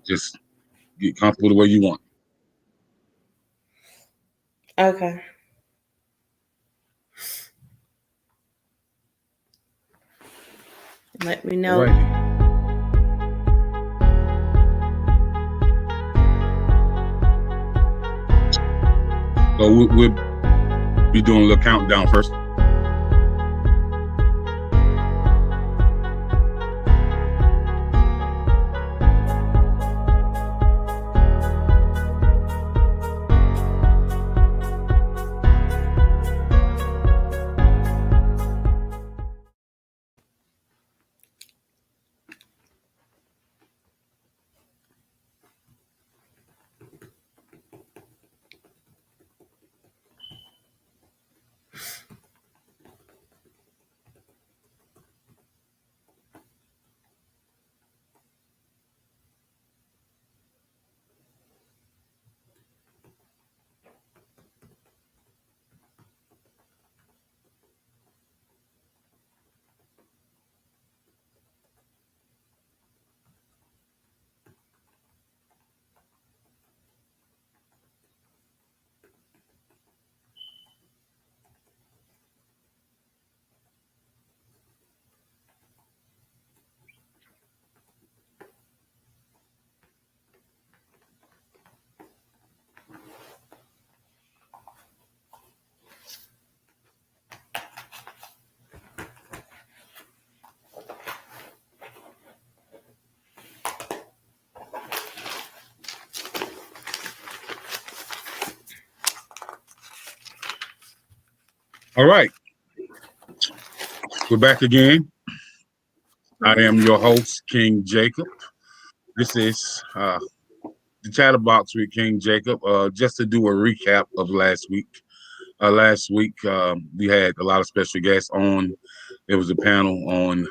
Just get comfortable the way you want. Okay. Let me know. Alrighty. So we'll be doing a little countdown first. All right. We're back again. I am your host, King Jacob. This is the Chatterbox with King Jacob. Just to do a recap of last week. Last week, we had a lot of special guests on. There was a panel on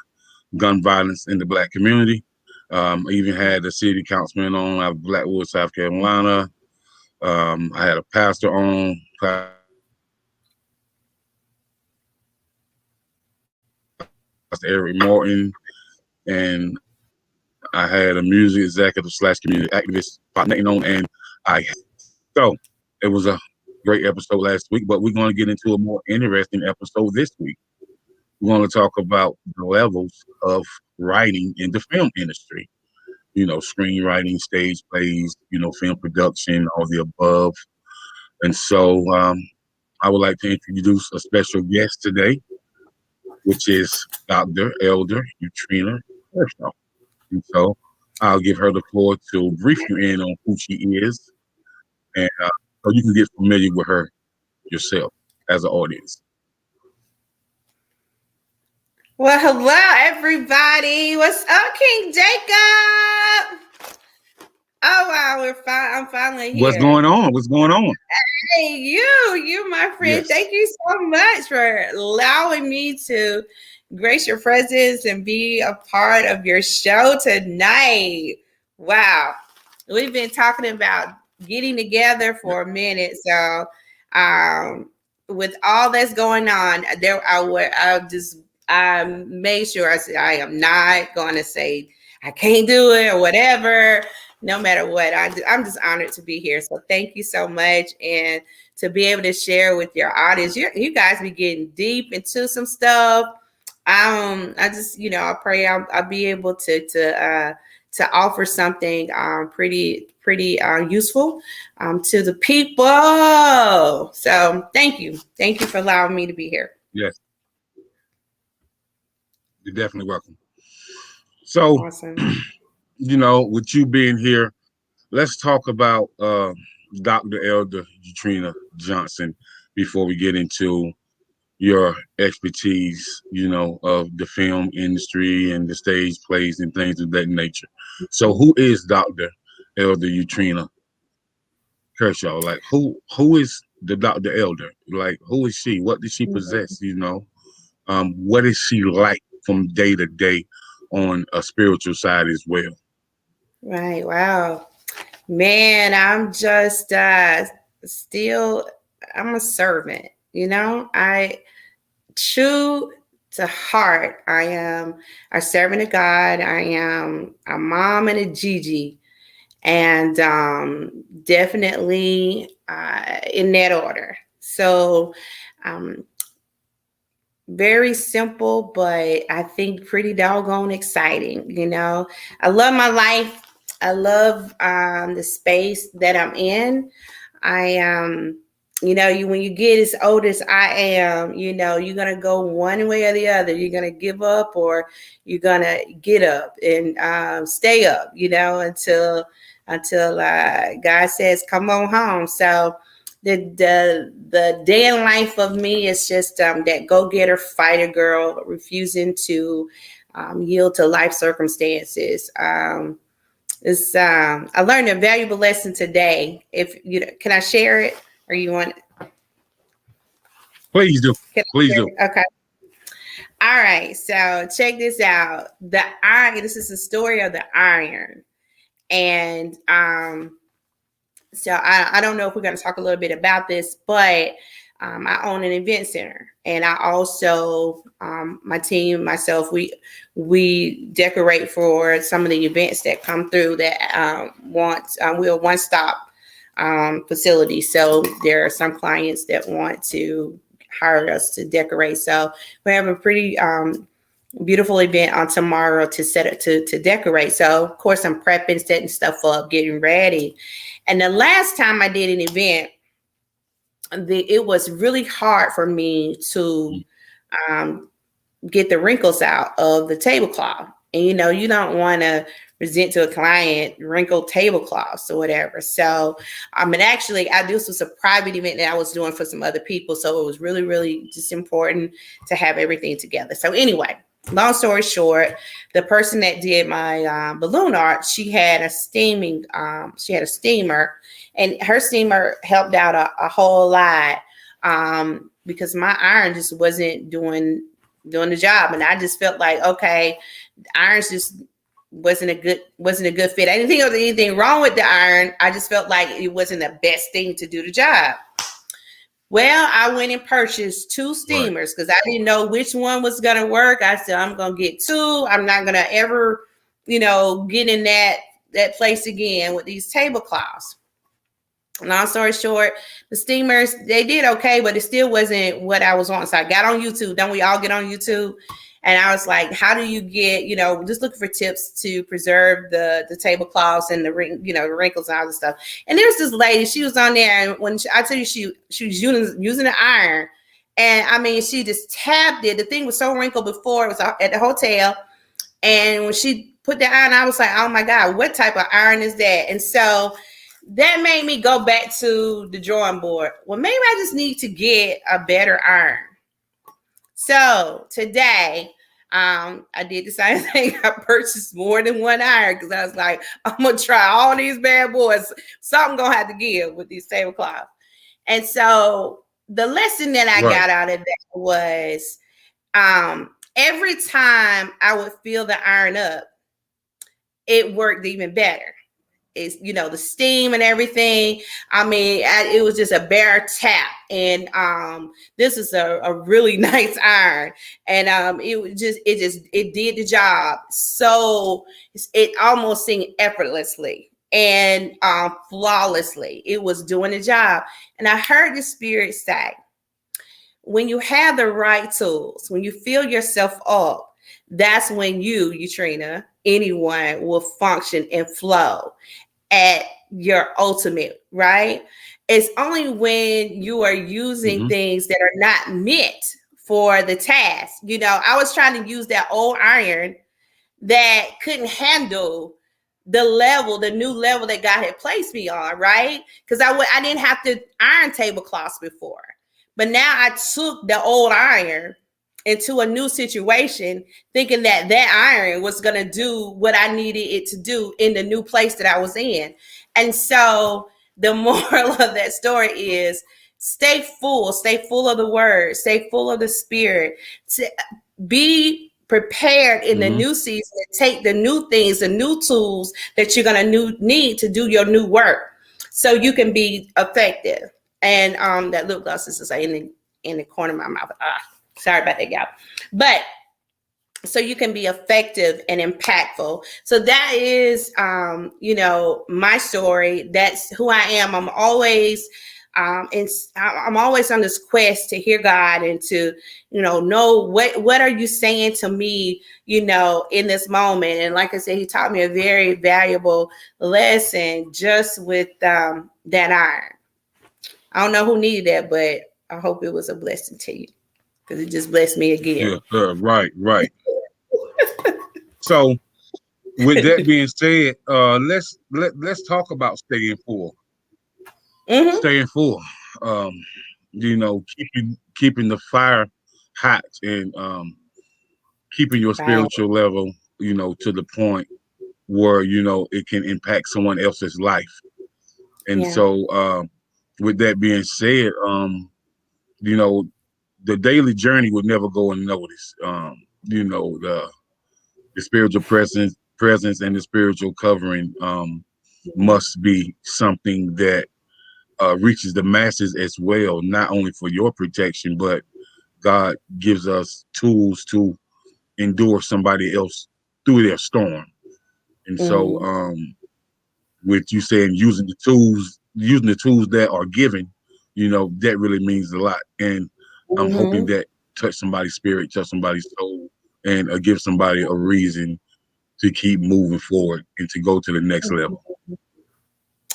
gun violence in the Black community. I even had a city councilman on out of Blackwood, South Carolina. I had a pastor on, Pastor Eric Morton, and I had a music executive / community activist, on, and so it was a great episode last week, but we're going to get into a more interesting episode this week. We're going to talk about the levels of writing in the film industry. Screenwriting, stage plays, film production, all the above. And so I would like to introduce a special guest today, which is Dr. Elder Utrena Kershaw. And so I'll give her the floor to brief you in on who she is, and so you can get familiar with her yourself as an audience. Well, hello, everybody. What's up, King Jacob? Oh, wow, I'm finally here. What's going on? What's going on? Hey, you, my friend. Yes. Thank you so much for allowing me to grace your presence and be a part of your show tonight. Wow. We've been talking about getting together for a minute. So with all that's going on, I made sure I said I am not going to say I can't do it or whatever. No matter what I do, I'm just honored to be here. So thank you so much, and to be able to share with your audience. You guys be getting deep into some stuff. I just, I pray I'll be able to offer something pretty useful to the people. So thank you for allowing me to be here. Yes, you're definitely welcome. So, awesome. With you being here, let's talk about Dr. Elder Utrena Johnson before we get into your expertise, of the film industry and the stage plays and things of that nature. So who is Dr. Elder Utrena Kershaw? Like, who is the Dr. Elder? Like, who is she? What does she possess? What is she like from day to day on a spiritual side as well? Right. Wow. Man, I'm just still, I'm a servant, I true to heart. I am a servant of God. I am a mom and a Gigi. and definitely in that order. So very simple, but I think pretty doggone exciting. You know, I love my life. I love the space that I'm in. I you know, when you get as old as I am, you know, you're gonna go one way or the other. You're gonna give up, or you're gonna get up and stay up, you know, until God says, "Come on home." So the day in life of me is just that go-getter, fighter girl, refusing to yield to life circumstances. I learned a valuable lesson today. If you can, I share it, or you want? Please do. Please do. Okay. All right. So check this out. The iron. This is the story of the iron, and so I don't know if we're going to talk a little bit about this, but I own an event center, and I also my team, myself, we decorate for some of the events that come through that we're a one-stop facility. So there are some clients that want to hire us to decorate. So we have a pretty beautiful event on tomorrow to set it to decorate. So of course I'm prepping, setting stuff up, getting ready. And the last time I did an event, it was really hard for me to get the wrinkles out of the tablecloth. And you know, you don't want to present to a client wrinkled tablecloths or whatever. So and actually this was a private event that I was doing for some other people. So it was really, really just important to have everything together. So anyway, long story short, the person that did my balloon art, she had a steamer, and her steamer helped out a whole lot because my iron just wasn't doing the job, and I just felt like, okay, irons just wasn't a good fit. I didn't think there was anything wrong with the iron. I just felt like it wasn't the best thing to do the job. Well, I went and purchased 2 steamers because I didn't know which one was going to work. I said, I'm going to get 2. I'm not going to ever, you know, get in that place again with these tablecloths. Long story short, the steamers, they did okay, but it still wasn't what I was wanting. So I got on YouTube. Don't we all get on YouTube? And I was like, how do you get, you know, just looking for tips to preserve the tablecloths and the wrinkles and all this stuff. And there's this lady, she was on there, and when I tell you she was using an iron, and I mean, she just tapped it. The thing was so wrinkled before. It was at the hotel, and when she put the iron, I was like, oh my God, what type of iron is that? And so that made me go back to the drawing board. Well, maybe I just need to get a better iron. So today, I did the same thing. I purchased more than one iron because I was like, I'm going to try all these bad boys. Something going to have to give with these tablecloths. And so the lesson that I got out of that was every time I would fill the iron up, it worked even better. It's, you know, the steam and everything. I mean, it was just a bare tap, and this is a really nice iron, and it did the job. So it almost seemed effortlessly and flawlessly. It was doing the job, and I heard the Spirit say, when you have the right tools, when you fill yourself up, that's when you, Utrena, anyone will function and flow at your ultimate, right? It's only when you are using things that are not meant for the task. You know, I was trying to use that old iron that couldn't handle the new level that God had placed me on, right? Because I didn't have to iron tablecloths before. But now I took the old iron into a new situation, thinking that iron was going to do what I needed it to do in the new place that I was in. And so the moral of that story is stay full of the word, stay full of the Spirit, to be prepared in the new season to take the new things, the new tools that you're going to need to do your new work so you can be effective. And that lip gloss is in the corner of my mouth. Sorry about that, y'all. But so you can be effective and impactful. So that is, my story. That's who I am. I'm always, and I'm always on this quest to hear God and to, know what are you saying to me, in this moment. And like I said, he taught me a very valuable lesson just with that iron. I don't know who needed that, but I hope it was a blessing to you, because it just blessed me again. Yeah, right. So with that being said, let's talk about staying full. Mm-hmm. Staying full. Keeping the fire hot, and keeping your Right. spiritual level, to the point where it can impact someone else's life. And Yeah. so, with that being said, you know, the daily journey would never go unnoticed. The spiritual presence and the spiritual covering must be something that reaches the masses as well, not only for your protection, but God gives us tools to endure somebody else through their storm. And so, Mm-hmm. with you saying using the tools that are given, that really means a lot. And I'm hoping Mm-hmm. that touch somebody's spirit, touch somebody's soul, and give somebody a reason to keep moving forward and to go to the next level.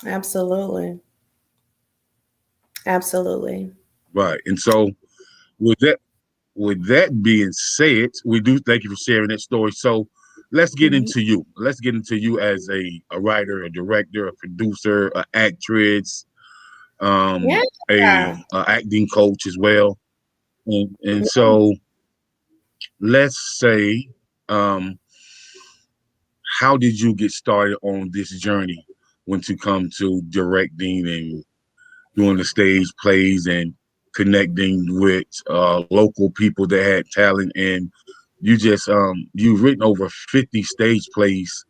Absolutely. Absolutely. Right. And so with that being said, we do thank you for sharing that story. So let's get Mm-hmm. into you. Let's get into you as a writer, a director, a producer, an actress, Yeah. a acting coach as well. And so let's say, um, how did you get started on this journey when to come to directing and doing the stage plays and connecting with local people that had talent? And you've written over 50 stage plays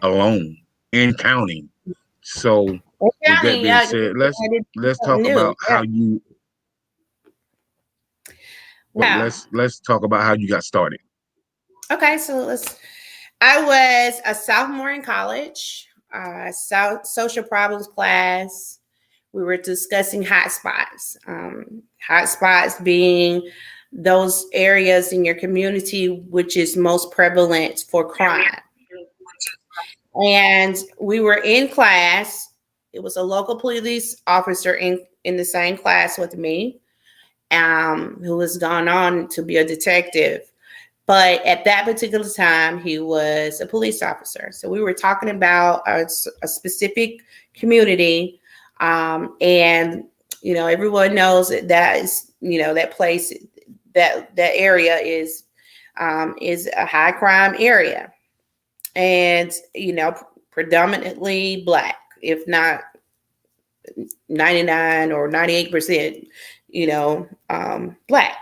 alone and counting. So with I that mean, being yeah, said, I did let's something talk about new. Yeah. Wow. let's talk about how you got started. Okay, so I was a sophomore in college, social problems class. We were discussing hotspots. Hotspots being those areas in your community which is most prevalent for crime. And we were in class. It was a local police officer in the same class with me, who has gone on to be a detective. But at that particular time, he was a police officer. So we were talking about a specific community. And, everyone knows that is, that place, that area is a high crime area. And, predominantly Black, if not 99 or 98%, Black.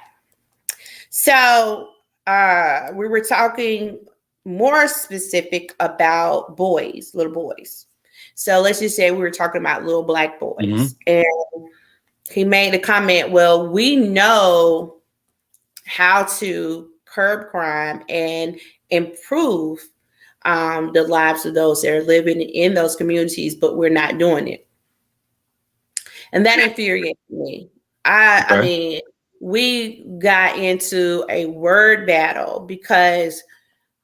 So we were talking more specific about boys, little boys. So let's just say we were talking about little Black boys. Mm-hmm. And he made a comment, well, we know how to curb crime and improve the lives of those that are living in those communities, but we're not doing it. And that infuriated me. I Okay. mean, we got into a word battle because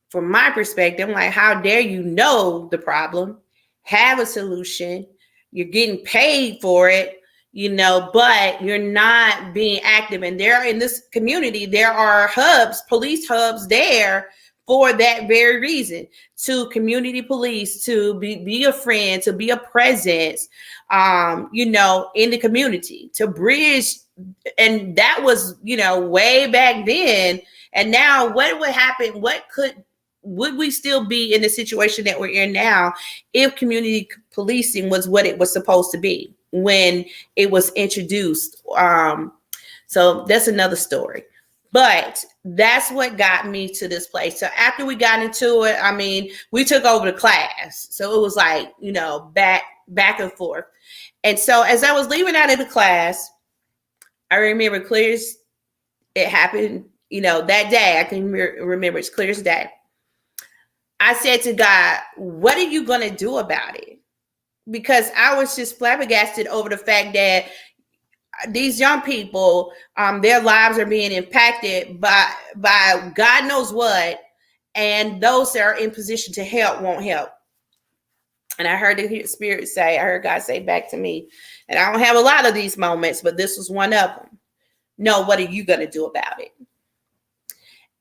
from my perspective, I'm like, how dare you know the problem, have a solution, you're getting paid for it, but you're not being active. And there in this community, there are hubs, police hubs there for that very reason, to community police, to be a friend, to be a presence, in the community, to bridge. And that was, way back then. And now what would happen? Would we still be in the situation that we're in now if community policing was what it was supposed to be when it was introduced? So that's another story. But that's what got me to this place. So after we got into it, I mean, we took over the class. So it was like, back and forth. And so as I was leaving out of the class, I remember clear as it happened You know, that day, I can remember it's clear as day. I said to God, what are you going to do about it? Because I was just flabbergasted over the fact that these young people, their lives are being impacted by God knows what, and those that are in position to help won't help. And I heard the Spirit say, I heard God say back to me, and I don't have a lot of these moments, but this was one of them. No, what are you going to do about it?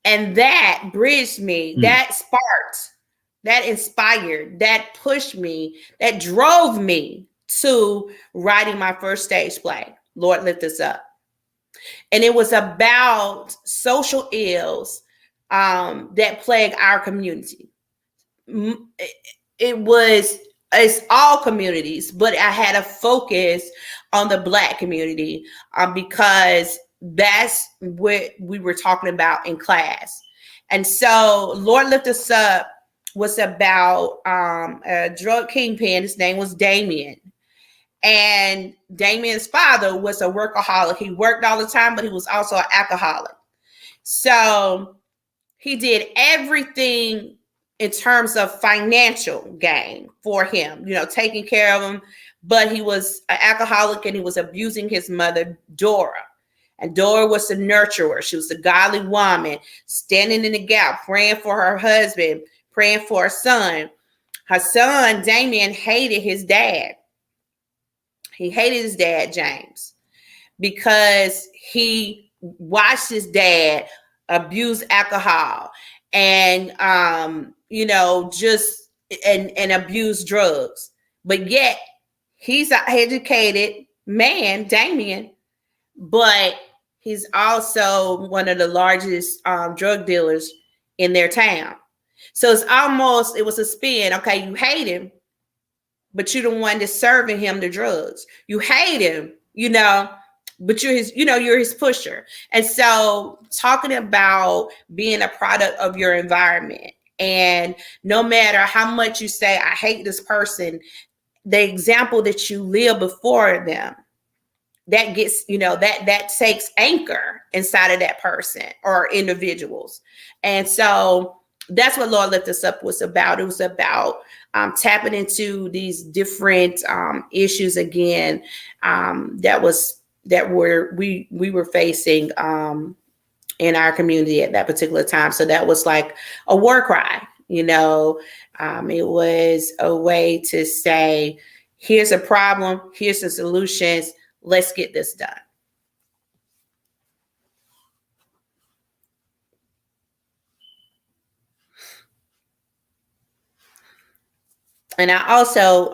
And that bridged me, that sparked, that inspired, that pushed me, that drove me to writing my first stage play, Lord, Lift Us Up. And it was about social ills that plague our community. It's all communities, but I had a focus on the Black community because that's what we were talking about in class. And so Lord Lift Us Up was about a drug kingpin. His name was Damien. And Damien's father was a workaholic. He worked all the time, but he was also an alcoholic. So he did everything in terms of financial gain for him, you know, taking care of him. But he was an alcoholic and he was abusing his mother, Dora. And Dora was the nurturer. She was a godly woman, standing in the gap, praying for her husband, praying for her son. Her son, Damien, hated his dad. He hated his dad, James, because he watched his dad abuse alcohol and, you know, just and abuse drugs. But yet he's an educated man, Damien, but he's also one of the largest drug dealers in their town. So it was a spin. Okay, you hate him, but you're the one that's serving him the drugs. You hate him, you know, but you're his pusher. And so talking about being a product of your environment, and no matter how much you say, I hate this person, the example that you live before them, that gets, you know, that takes anchor inside of that person or individuals. And so that's what Lord Lift Us Up was about. It was about tapping into these different issues again we were facing in our community at that particular time. So that was like a war cry, you know. It was a way to say, here's a problem, here's the solutions, let's get this done. And I also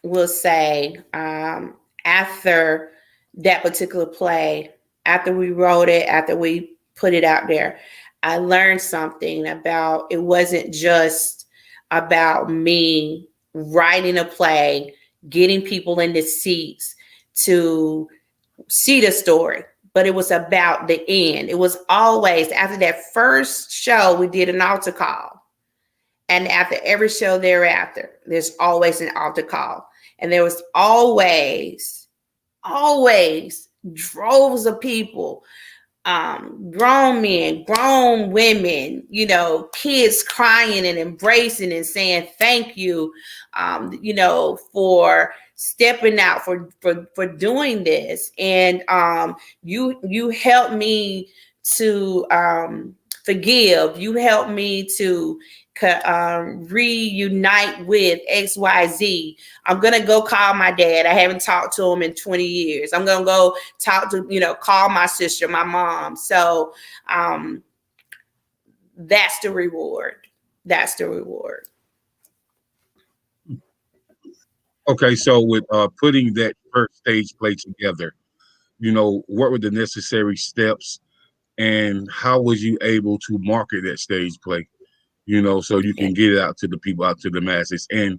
will say, after that particular play, after we wrote it, after we put it out there, I learned something about, it wasn't just about me writing a play, getting people in the seats to see the story, but it was about the end. It was always, after that first show, we did an altar call. And after every show thereafter, there's always an altar call. And there was always droves of people, grown men, grown women, you know, kids crying and embracing and saying thank you, you know, for stepping out, for doing this. And you helped me to forgive. You helped me to reunite with XYZ. I'm going to go call my dad. I haven't talked to him in 20 years. I'm going to go talk to, you know, call my sister, my mom. So that's the reward. That's the reward. Okay, so with putting that first stage play together, you know, what were the necessary steps and how was you able to market that stage play? You know, so you can get it out to the people, out to the masses. And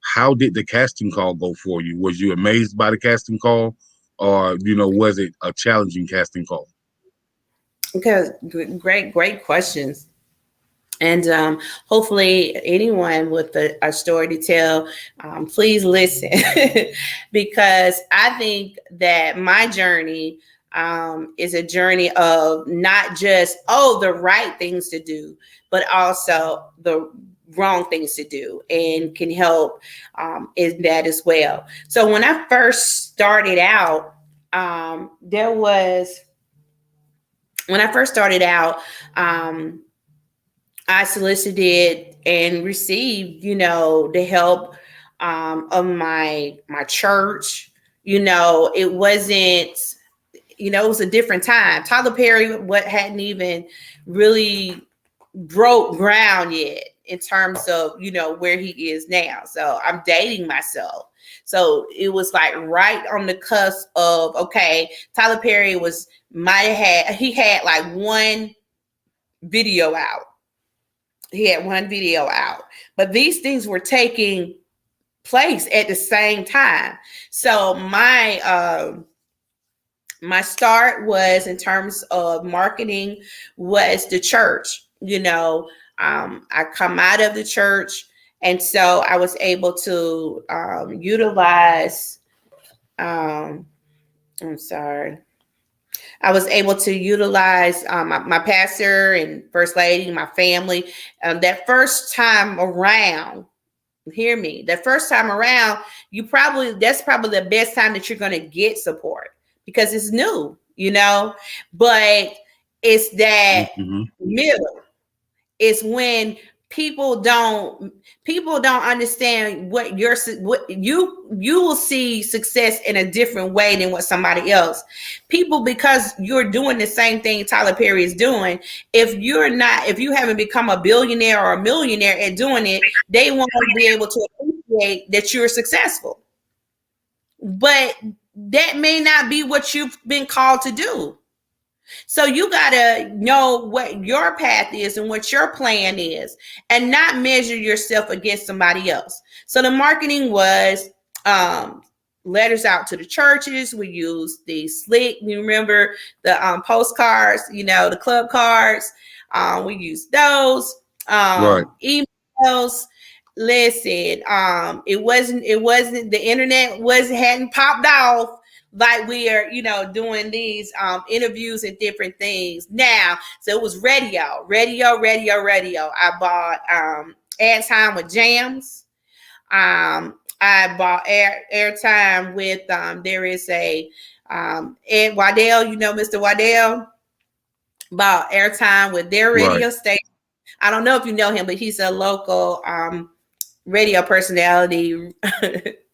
how did the casting call go for you? Was you amazed by the casting call, or, you know, was it a challenging casting call? Okay, great questions. And hopefully anyone with a story to tell, please listen, because I think that my journey is a journey of not just, the right things to do, but also the wrong things to do, and can help in that as well. So when I first started out, I solicited and received, the help of my church. It wasn't, it was a different time. Tyler Perry hadn't even really broke ground yet in terms of, where he is now. So I'm dating myself. So it was like right on the cusp of, okay, Tyler Perry he had like one video out. But these things were taking place at the same time. So my start was, in terms of marketing, was the church. I come out of the church, and so I was able to utilize. I'm sorry. I was able to utilize my pastor and first lady, my family. That first time around, hear me. That first time around, that's probably the best time that you're going to get support, because it's new, but it's that middle. It's when people don't understand what you will see success in a different way than what somebody else. People, because you're doing the same thing Tyler Perry is doing, if you haven't become a billionaire or a millionaire at doing it, they won't be able to appreciate that you're successful. But that may not be what you've been called to do. So you got to know what your path is and what your plan is, and not measure yourself against somebody else. So the marketing was letters out to the churches. We used the slick, you remember the postcards, the club cards. We used those. Right. Emails. Listen, it wasn't the internet hadn't popped off like we are, doing these interviews and different things now. So it was radio. I bought airtime with Jams. I bought airtime with there is a Ed Waddell, Mr. Waddell. Bought airtime with their radio station. I don't know if you know him, but he's a local radio personality.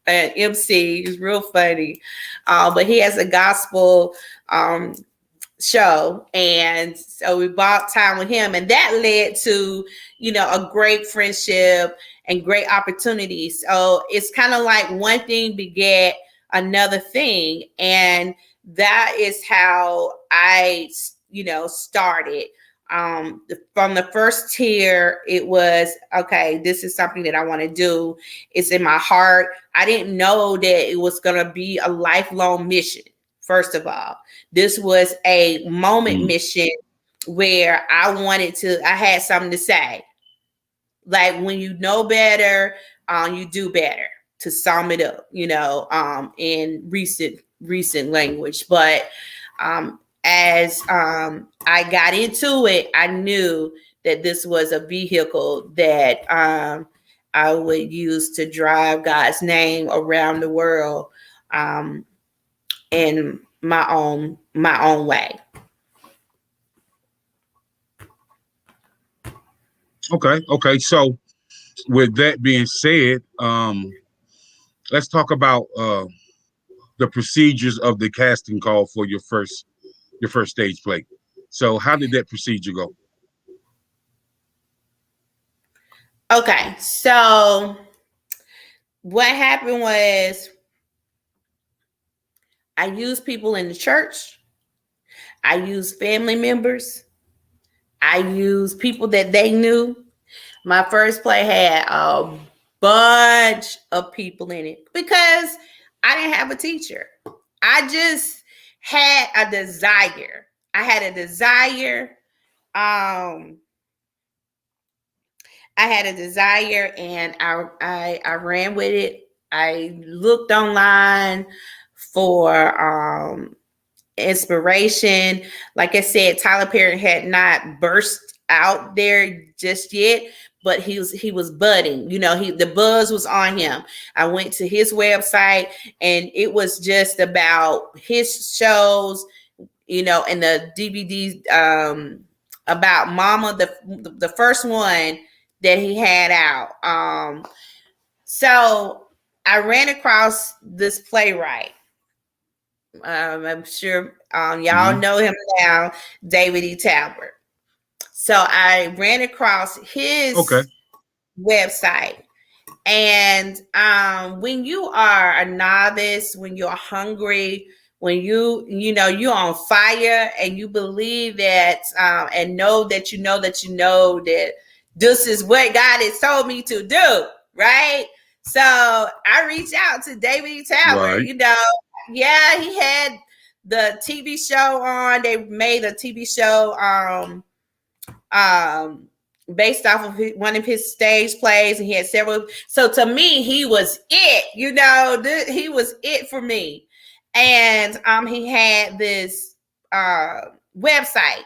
An MC. He's real funny, but he has a gospel show, and so we bought time with him, and that led to a great friendship and great opportunities. So it's kind of like one thing beget another thing, and that is how I started. From the first tier, it was, okay, this is something that I want to do. It's in my heart. I didn't know that it was going to be a lifelong mission. First of all, this was a moment mission where I had something to say. Like, when you know better, you do better, to sum it up, in recent language. But, as I got into it, I knew that this was a vehicle that I would use to drive God's name around the world in my own way. Okay. So with that being said, let's talk about the procedures of the casting call for your first stage play. So how did that procedure go? Okay, so what happened was, I used people in the church. I used family members. I used people that they knew. My first play had a bunch of people in it because I didn't have a teacher. I just had a desire. I had a desire. I had a desire, and I ran with it. I looked online for inspiration. Like I said, Tyler Perry had not burst out there just yet, but he was budding. You know, the buzz was on him. I went to his website, and it was just about his shows, you know, and the DVDs about Mama, the first one that he had out. So I ran across this playwright. I'm sure y'all know him now, David E. Talbert. So I ran across his website. And when you are a novice, when you're hungry, when you're on fire and you believe that and know that this is what God has told me to do, right? So I reached out to David E. Talbert. Right. You know, yeah, he had the TV show on. They made a TV show based off of one of his stage plays, and he had several. So to me, he was it. You know, he was it for me. And he had this website,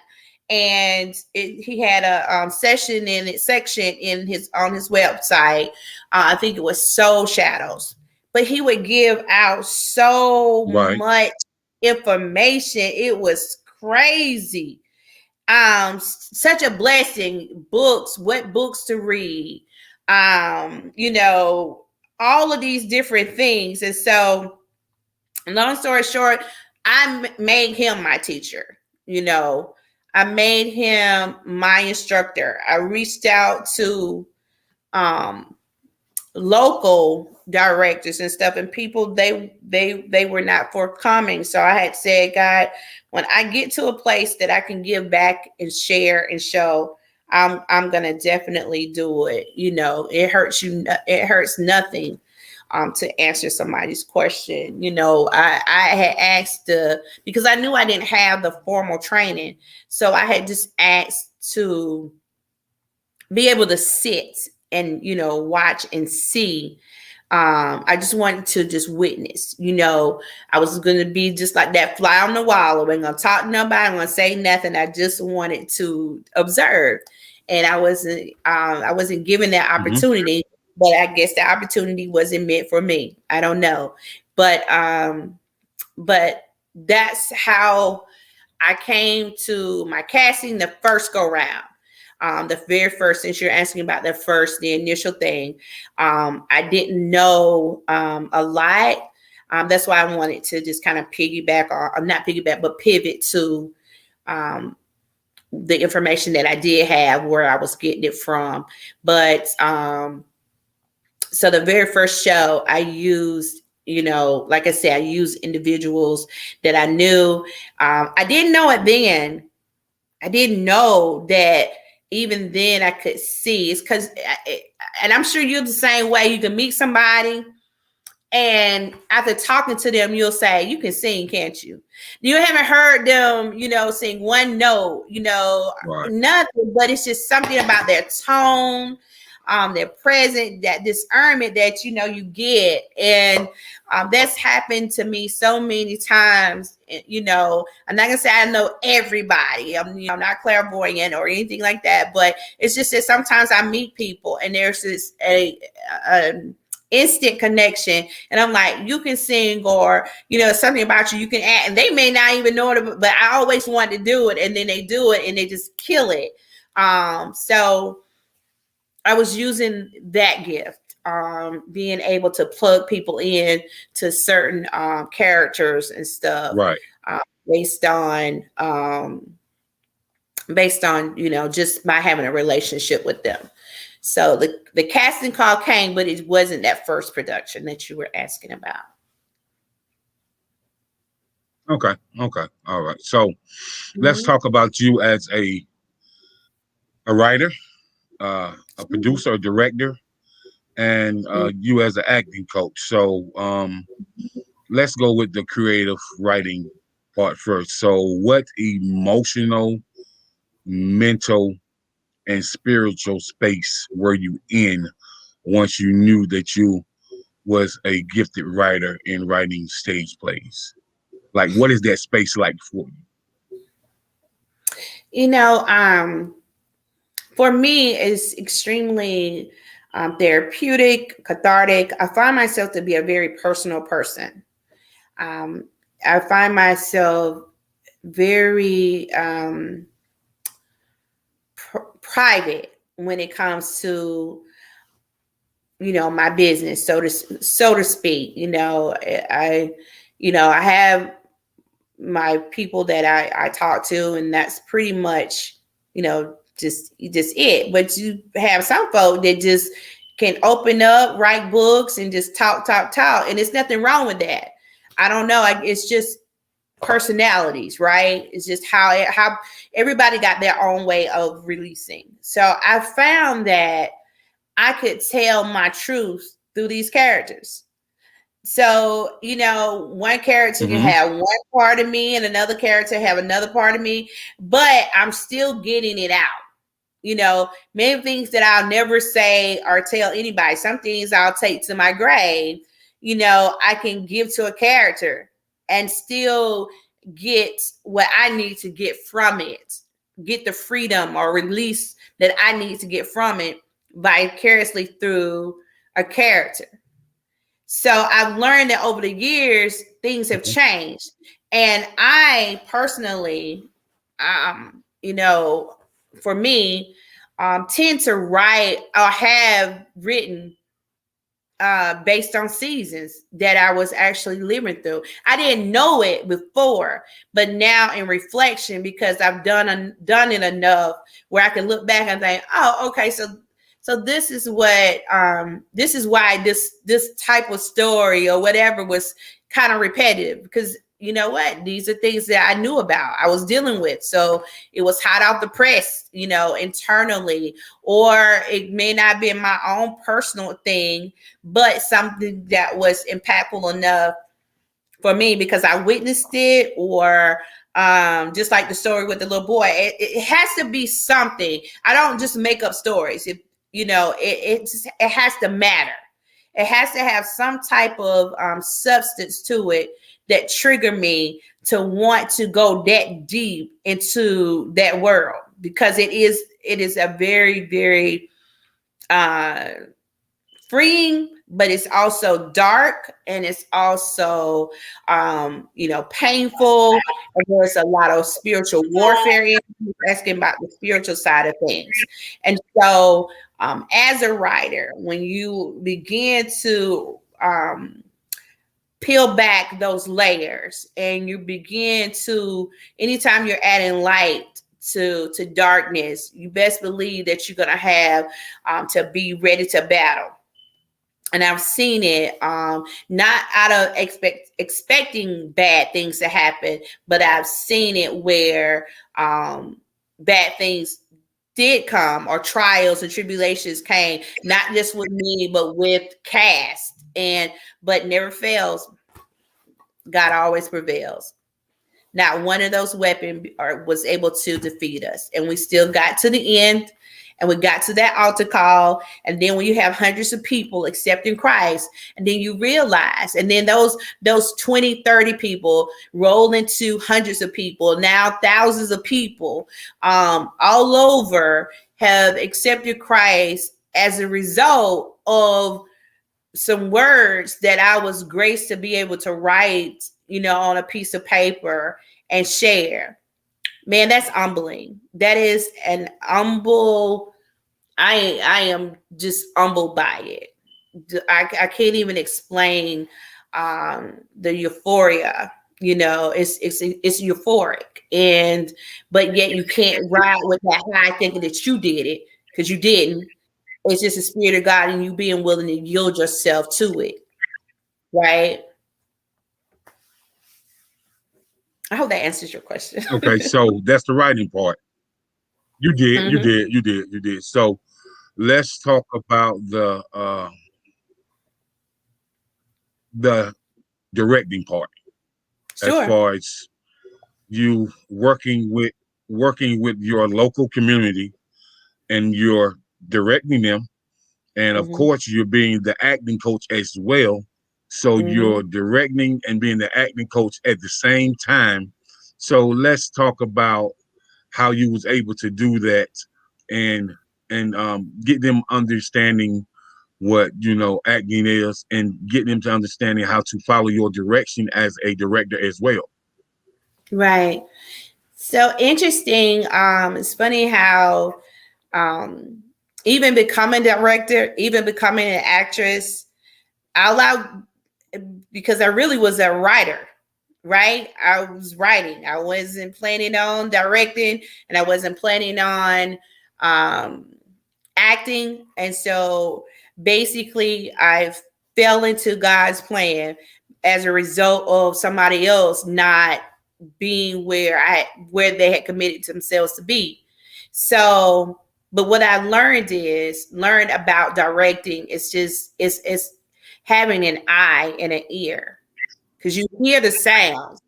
and he had a section in it, section in his on his website. I think it was Soul Shadows, but he would give out so much information. It was crazy. Such a blessing. Books, what books to read, you know, all of these different things. And so, long story short, I made him my teacher. You know, I made him my instructor. I reached out to local directors and stuff, and people, they were not forthcoming. So I had said, God, when I get to a place that I can give back and share and show, I'm gonna definitely do it. You know, it hurts nothing to answer somebody's question. You know, I had asked because I knew I didn't have the formal training, so I had just asked to be able to sit and, you know, watch and see. I just wanted to just witness. You know, I was going to be just like that fly on the wall. I wasn't going to talk to nobody. I'm going to say nothing. I just wanted to observe, and I wasn't given that opportunity. But I guess the opportunity wasn't meant for me. I don't know, but that's how I came to my casting the first go round. The very first, since you're asking about the initial thing, I didn't know a lot. That's why I wanted to just kind of but pivot to the information that I did have, where I was getting it from. But so the very first show I used, you know, like I said, I used individuals that I knew. I didn't know it then. I didn't know that. Even then I could see. It's because, and I'm sure you're the same way. You can meet somebody, and after talking to them, you'll say, you can sing, can't you? You haven't heard them, you know, sing one note, you know, nothing, but it's just something about their tone, their presence, that discernment that, you know, you get. And that's happened to me so many times. You know, I'm not gonna say I know everybody. I'm not clairvoyant or anything like that, but it's just that sometimes I meet people and there's this a instant connection, and I'm like, you can sing, or, you know, something about you can act, and they may not even know it, but I always wanted to do it, and then they do it and they just kill it. So I was using that gift. Being able to plug people in to certain characters and stuff, based on you know, just by having a relationship with them. So the casting call came, but it wasn't that first production that you were asking about. Okay, all right. So let's talk about you as a writer, a producer, a director, and you as an acting coach. So let's go with the creative writing part first. So what emotional, mental, and spiritual space were you in once you knew that you was a gifted writer in writing stage plays? Like, what is that space like for you? You know, for me, it's extremely therapeutic, cathartic. I find myself to be a very personal person. I find myself very private when it comes to, you know, my business, so to speak. You know, I have my people that I talk to, and that's pretty much, you know, just it. But you have some folk that just can open up, write books, and just talk, and there's nothing wrong with that. I don't know. It's just personalities, right? It's just how everybody got their own way of releasing. So I found that I could tell my truth through these characters. So, you know, one character can have one part of me and another character have another part of me, but I'm still getting it out. You know, many things that I'll never say or tell anybody, some things I'll take to my grave, you know, I can give to a character and still get what I need to get from it, get the freedom or release that I need to get from it vicariously through a character. So I've learned that over the years, things have changed. And I personally, you know, for me, tend to write or have written based on seasons that I was actually living through. I didn't know it before, but now in reflection, because I've done it enough where I can look back and think, oh, okay, so this is what this is why this type of story or whatever was kind of repetitive, because you know what, these are things that I knew about, I was dealing with. So it was hot off the press, you know, internally, or it may not be my own personal thing, but something that was impactful enough for me because I witnessed it, or just like the story with the little boy, it has to be something. I don't just make up stories. If you know, it has to matter. It has to have some type of substance to it that trigger me to want to go that deep into that world, because it is a very, very freeing, but it's also dark, and it's also you know, painful, and there's a lot of spiritual warfare in asking about the spiritual side of things. And so as a writer, when you begin to peel back those layers, and you begin to, anytime you're adding light to darkness, you best believe that you're going to have to be ready to battle. And I've seen it not out of expecting bad things to happen, but I've seen it where bad things did come, or trials and tribulations came, not just with me, but with cast. But never fails. God always prevails. Not one of those weapons was able to defeat us. And we still got to the end, and we got to that altar call. And then when you have hundreds of people accepting Christ, and then you realize, and then those 20, 30 people roll into hundreds of people, now thousands of people all over have accepted Christ as a result of some words that I was graced to be able to write, you know, on a piece of paper and share. Man, that's humbling. That is an humble. I am just humbled by it. I can't even explain the euphoria. You know, it's euphoric, but yet you can't ride with that high thinking that you did it, because you didn't. It's just the spirit of God and you being willing to yield yourself to it, right? I hope that answers your question. Okay, so that's the writing part. You did. So let's talk about the directing part. Sure. As far as you working with your local community, and you're directing them, and of course you're being the acting coach as well. So Mm-hmm. you're directing and being the acting coach at the same time. So let's talk about how you was able to do that and get them understanding what acting is, and get them to understanding how to follow your direction as a director as well. Right. So interesting. It's funny how um, even becoming director, even becoming an actress, I allowed because I really was a writer, right? I was writing. I wasn't planning on directing, and I wasn't planning on um, acting. And so basically, I fell into God's plan as a result of somebody else not being where they had committed themselves to be. So, but what I learned about directing. It's having an eye and an ear, because you hear the sound,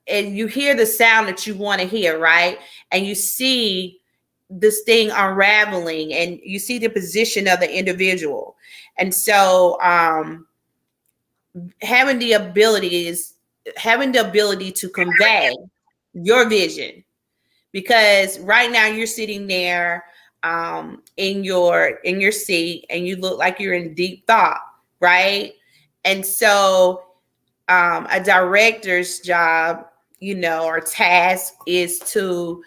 and you hear the sound that you want to hear, right? And you see this thing unraveling, and you see the position of the individual. And so having the ability to convey your vision, because right now you're sitting there in your seat, and you look like you're in deep thought, right? And so a director's job, or task, is to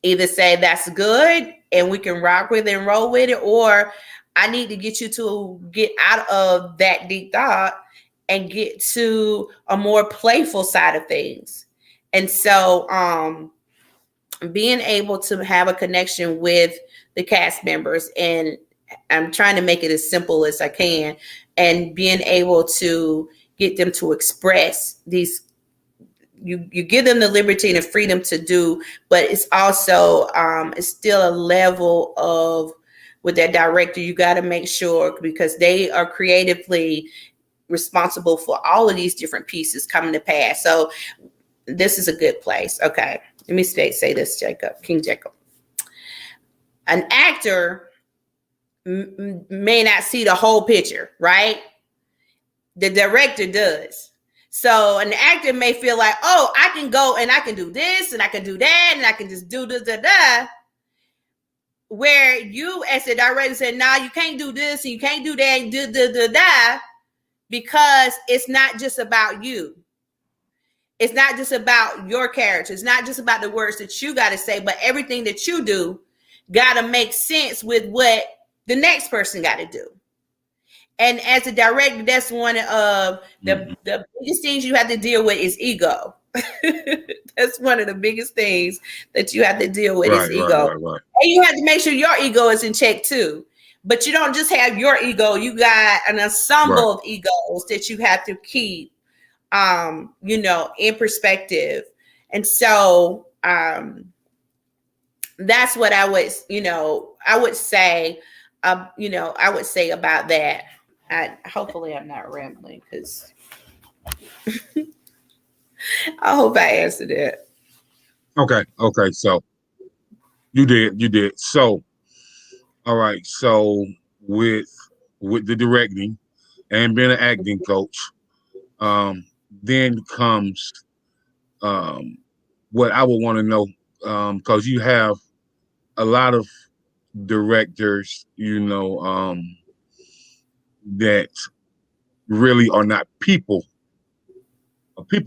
either say that's good and we can rock with it and roll with it, or I need to get you to get out of that deep thought and get to a more playful side of things. And so being able to have a connection with the cast members, and I'm trying to make it as simple as I can, and being able to get them to express these, you give them the liberty and the freedom to do, but it's also it's still a level of, with that director, you got to make sure, because they are creatively responsible for all of these different pieces coming to pass. So this is a good place. Okay, let me say this, King Jacob. An actor may not see the whole picture, right? The director does. So an actor may feel like, oh, I can go and I can do this and I can do that and I can just do this, da, da. Where you, as a director, said, nah, you can't do this and you can't do that and da, da, da, da, because it's not just about you. It's not just about your character. It's not just about the words that you got to say, but everything that you do got to make sense with what the next person got to do. And as a director, that's one of the biggest things you have to deal with is ego. That's one of the biggest things that you have to deal with is ego. Right. And you have to make sure your ego is in check too. But you don't just have your ego. You got an ensemble of egos that you have to keep, in perspective. And so that's what I would say, I would say about that. Hopefully I'm not rambling, because I hope I answered it. Okay. So you did. So, all right. So with the directing and being an acting coach, then comes what I would want to know, because you have a lot of directors, that really are not a people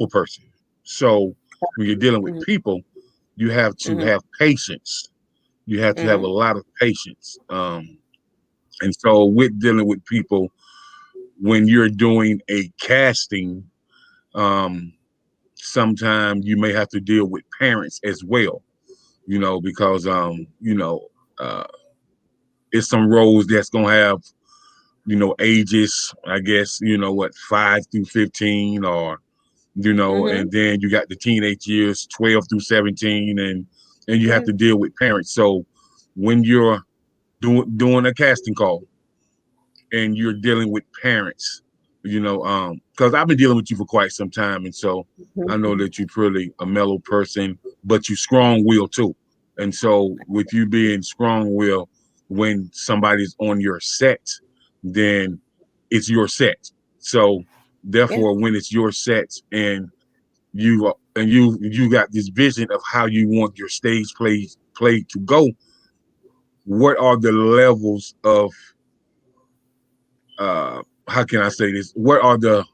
person. So when you're dealing with people, you have to have patience. You have to have a lot of patience. And so with dealing with people, when you're doing a casting, sometimes you may have to deal with parents as well, because it's some roles that's gonna have, ages, I guess, 5 through 15, or and then you got the teenage years, 12 through 17, and you have to deal with parents. So when you're doing a casting call and you're dealing with parents, because I've been dealing with you for quite some time, and so I know that you're pretty a mellow person, but you strong-willed too. And so with you being strong-willed, when somebody's on your set, then it's your set. So Yeah. therefore, when it's your set and you got this vision of how you want your stage play to go, what are the levels of how can I say this? What are the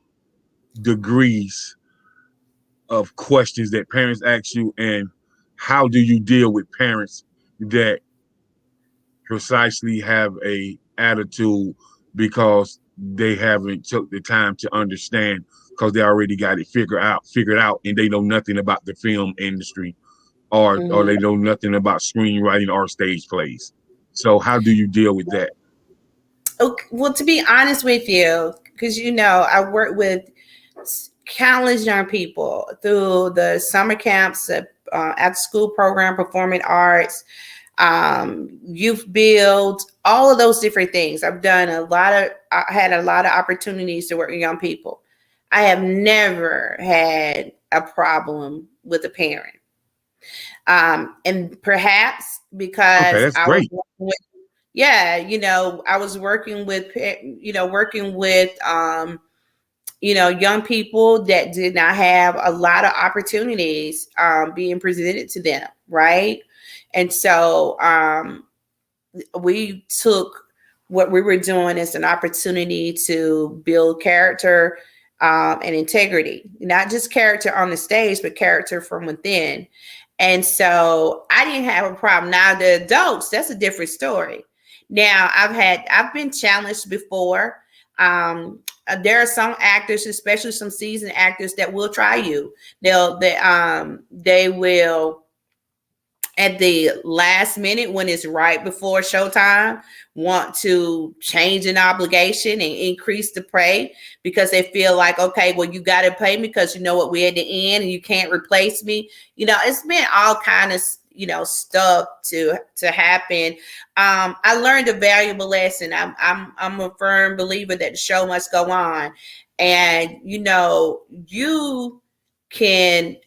degrees of questions that parents ask you, and how do you deal with parents that precisely have a attitude because they haven't took the time to understand because they already got it figured out, and they know nothing about the film industry or Mhm. they know nothing about screenwriting or stage plays. So how do you deal with that? Okay, well, to be honest with you, because I work with countless young people through the summer camps, after school program, performing arts, youth build, all of those different things. I had a lot of opportunities to work with young people. I have never had a problem with a parent. And perhaps Okay, because that's I was great. working with, yeah, I was working with, young people that did not have a lot of opportunities being presented to them, right? And so we took what we were doing as an opportunity to build character and integrity, not just character on the stage, but character from within. And so I didn't have a problem. Now the adults, that's a different story. Now I've been challenged before. There are some actors, especially some seasoned actors, that will try you. They will, at the last minute when it's right before showtime, want to change an obligation and increase the pay because they feel like, okay, well, you got to pay me because you know what, we're at the end and you can't replace me. It's been all kind of stuff to happen. I learned a valuable lesson. I'm a firm believer that the show must go on, and you can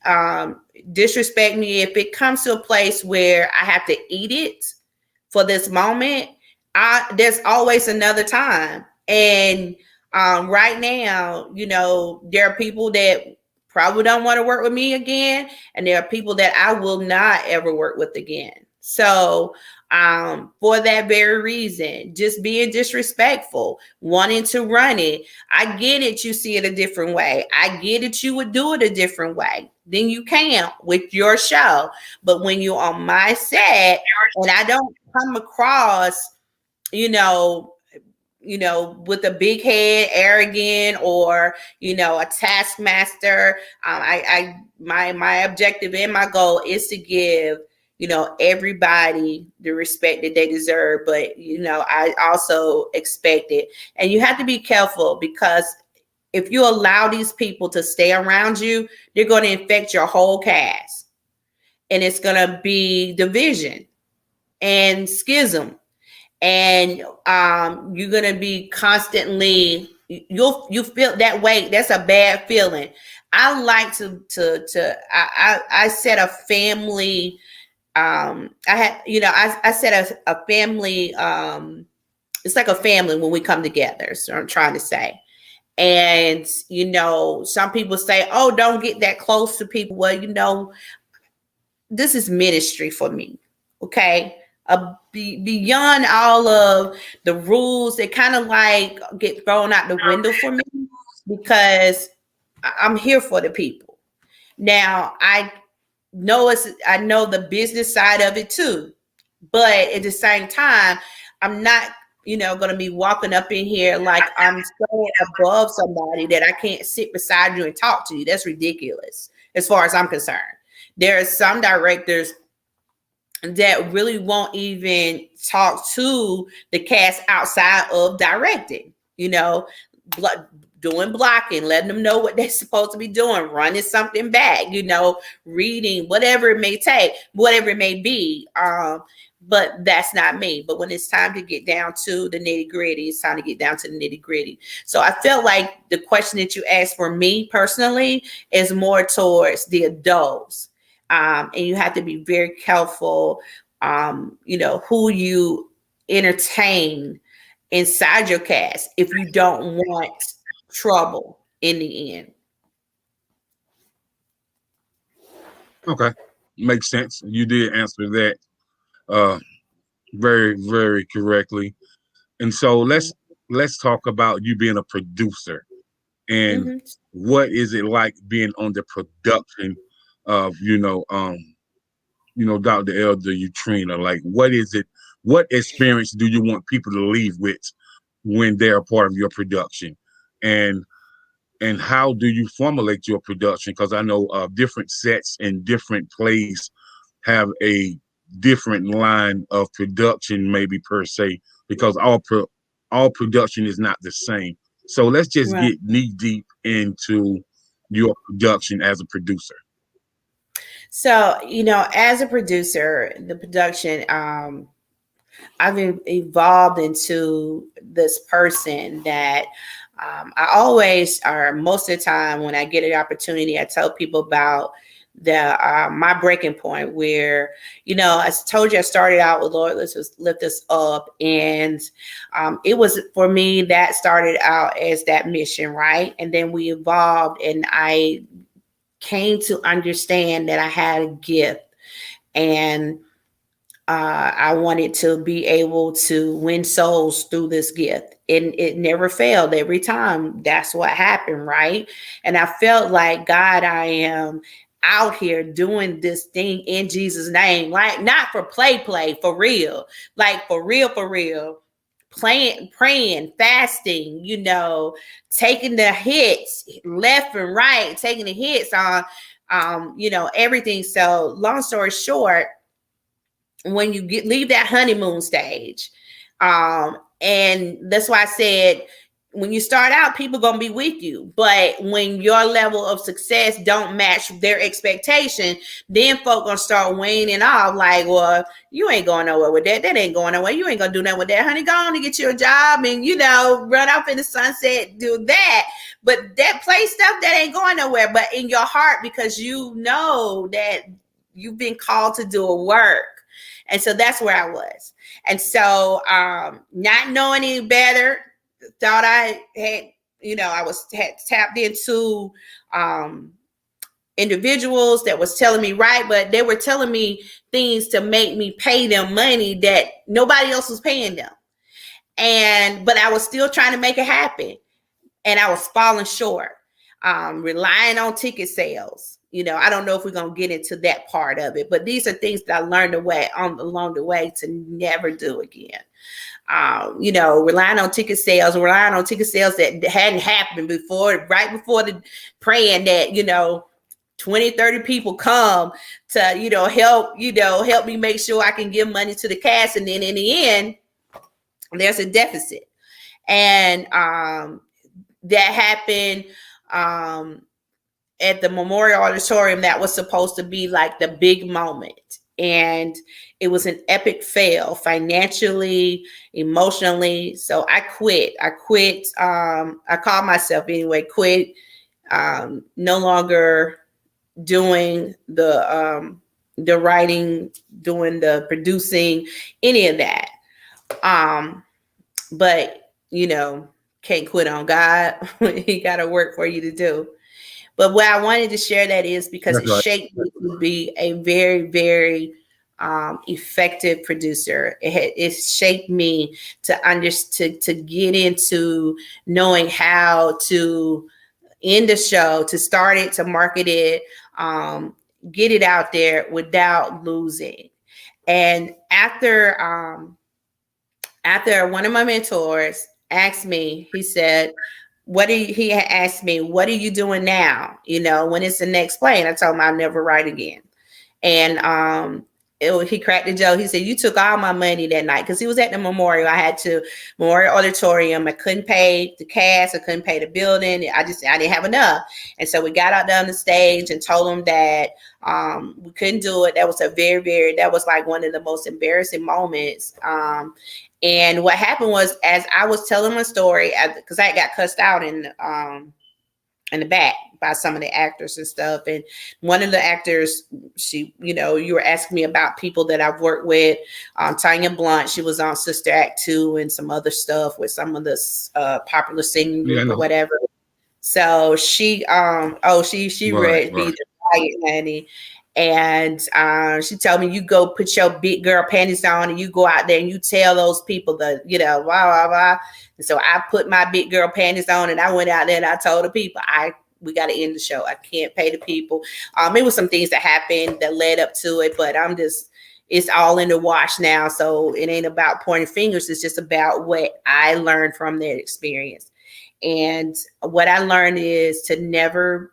disrespect me if it comes to a place where I have to eat it for this moment. There's always another time, and right now, there are people that probably don't want to work with me again, and there are people that I will not ever work with again. So for that very reason, just being disrespectful, wanting to run it. I get it, you see it a different way. I get it, you would do it a different way. Then you can with your show. But when you're on my set and I don't come across, you know, with a big head, arrogant, or a taskmaster. My objective and my goal is to give everybody the respect that they deserve. But I also expect it, and you have to be careful because if you allow these people to stay around you, they're going to infect your whole cast, and it's going to be division and schism, and you're gonna be constantly, you feel that way. That's a bad feeling. I like I set a family. I set a family. It's like a family when we come together. So I'm trying to say. And some people say, "Oh, don't get that close to people." Well, this is ministry for me. Okay. Beyond all of the rules, they kind of like get thrown out the window for me because I'm here for the people. Now I know the business side of it too, but at the same time, I'm not going to be walking up in here like I'm so above somebody that I can't sit beside you and talk to you. That's ridiculous as far as I'm concerned. There are some directors that really won't even talk to the cast outside of directing, doing blocking, letting them know what they're supposed to be doing, running something back, reading, whatever it may take, whatever it may be. But that's not me. But when it's time to get down to the nitty gritty, it's time to get down to the nitty gritty. So I felt like the question that you asked for me personally is more towards the adults. And you have to be very careful, who you entertain inside your cast if you don't want trouble in the end. Okay, makes sense. You did answer that very, very correctly. And so let's talk about you being a producer and Mm-hmm. what is it like being on the production of Dr. Elder Utrena. Like, what is it? What experience do you want people to leave with when they're a part of your production? And how do you formulate your production? Because I know different sets and different plays have a different line of production, maybe per se, because all production is not the same. So let's just Right. get knee deep into your production as a producer. So, as a producer, the production, I've evolved into this person that I always, or most of the time when I get an opportunity, I tell people about my breaking point where, I told you I started out with Lord, let's just lift us up. And it was for me that started out as that mission, right? And then we evolved and I came to understand that I had a gift and I wanted to be able to win souls through this gift. And it never failed every time. That's what happened, right? And I felt like, God, I am out here doing this thing in Jesus' name, like not for play, for real, like for real, playing, praying, fasting, taking the hits left and right, taking the hits on, everything. So long story short, when you leave that honeymoon stage, and that's why I said when you start out, people gonna be with you, but when your level of success don't match their expectation, then folk gonna start waning off. Like, well, you ain't going nowhere with that. That ain't going nowhere. You ain't gonna do nothing with that, honey. Go on and get you a job and run off in the sunset. Do that, but that play stuff that ain't going nowhere. But in your heart, because you know that you've been called to do a work. And so that's where I was. And so not knowing any better, thought I had, had tapped into individuals that was telling me right, but they were telling me things to make me pay them money that nobody else was paying them. But I was still trying to make it happen. And I was falling short, relying on ticket sales. I don't know if we're going to get into that part of it, but these are things that I learned along the way to never do again. Relying on ticket sales that hadn't happened before, right before the praying that, 20, 30 people come to, help me make sure I can give money to the cast. And then in the end, there's a deficit. And that happened at the Memorial Auditorium. That was supposed to be like the big moment. And it was an epic fail financially, emotionally. So I quit. I called myself anyway, quit, no longer doing the writing, doing the producing, any of that. But, can't quit on God. He got to work for you to do. But what I wanted to share that is because That's it right. shaped me to be a very, very effective producer. It shaped me to get into knowing how to end the show, to start it, to market it, get it out there without losing. And after one of my mentors asked me, he said, he had asked me, what are you doing now? When it's the next play? And I told him I'll never write again. And he cracked the joke. He said, you took all my money that night, because he was at the Memorial. I had to Memorial Auditorium. I couldn't pay the cast. I couldn't pay the building. I didn't have enough. And so we got out there on the stage and told him that we couldn't do it. That was that was like one of the most embarrassing moments. And what happened was, as I was telling my story, because I got cussed out in the back by some of the actors and stuff. And one of the actors, she, you know, you were asking me about people that I've worked with. Tanya Blunt, she was on Sister Act 2 and some other stuff with some of this popular singing group or whatever. So she read Be the Quiet, honey. And she told me, you go put your big girl panties on and you go out there and you tell those people that, you know, blah, blah, blah. And so I put my big girl panties on and I went out there and I told the people, we got to end the show. I can't pay the people. It was some things that happened that led up to it, but it's all in the wash now. So it ain't about pointing fingers. It's just about what I learned from their experience. And what I learned is to never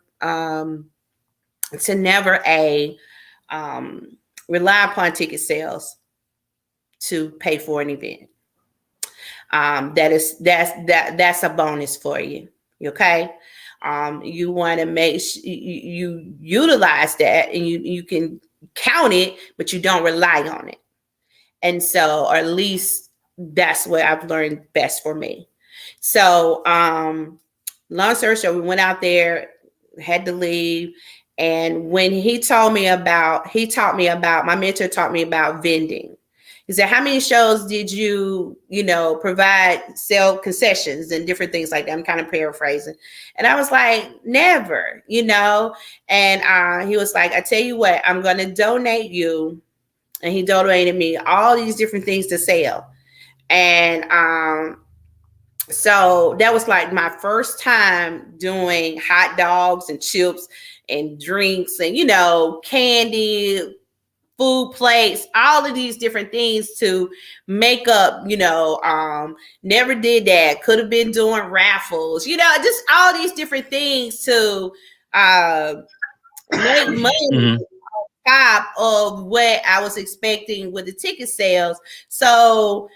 rely upon ticket sales to pay for an event. That's a bonus for you. Okay. You want to make you utilize that and you can count it, but you don't rely on it. And so, or at least that's what I've learned best for me. So, long story short, we went out there, had to leave. And when my mentor taught me about vending. He said, how many shows did you sell concessions and different things like that? I'm kind of paraphrasing. And I was like, never, And he was like, I tell you what, I'm going to donate you. And he donated me all these different things to sell. And so that was like my first time doing hot dogs and chips and drinks and, candy, food plates, all of these different things to make up, never did that. Could have been doing raffles, just all these different things to make money on top of what I was expecting with the ticket sales. So,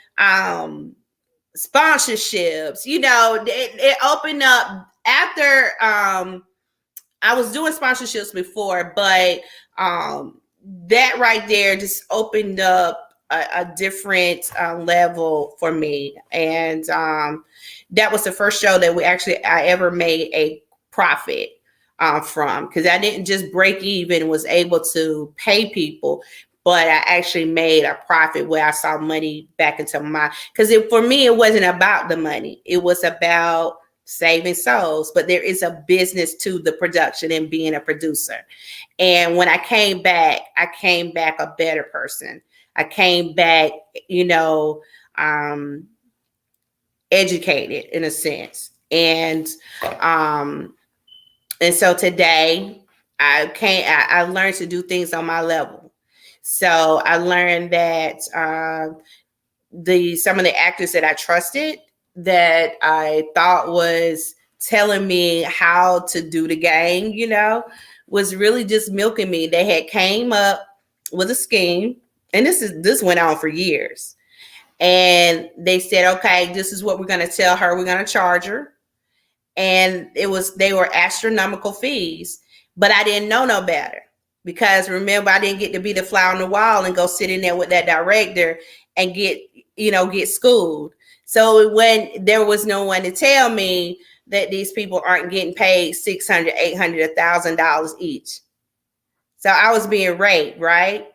sponsorships, it opened up after, I was doing sponsorships before, but that right there just opened up a different level for me. And that was the first show that I ever made a profit from, because I didn't just break even, was able to pay people, but I actually made a profit where I saw money back into because for me, it wasn't about the money. It was about saving souls, but there is a business to the production and being a producer. And when I came back a better person. I came back, educated in a sense. And so today I learned to do things on my level. So I learned that some of the actors that I trusted, that I thought was telling me how to do the game, was really just milking me. They had came up with a scheme, and this went on for years. And they said, okay, this is what we're going to tell her. We're going to charge her. And they were astronomical fees, but I didn't know no better. Because remember, I didn't get to be the fly on the wall and go sit in there with that director and get schooled. So when there was no one to tell me that these people aren't getting paid $600, $800, $1,000 each. So I was being raped, right?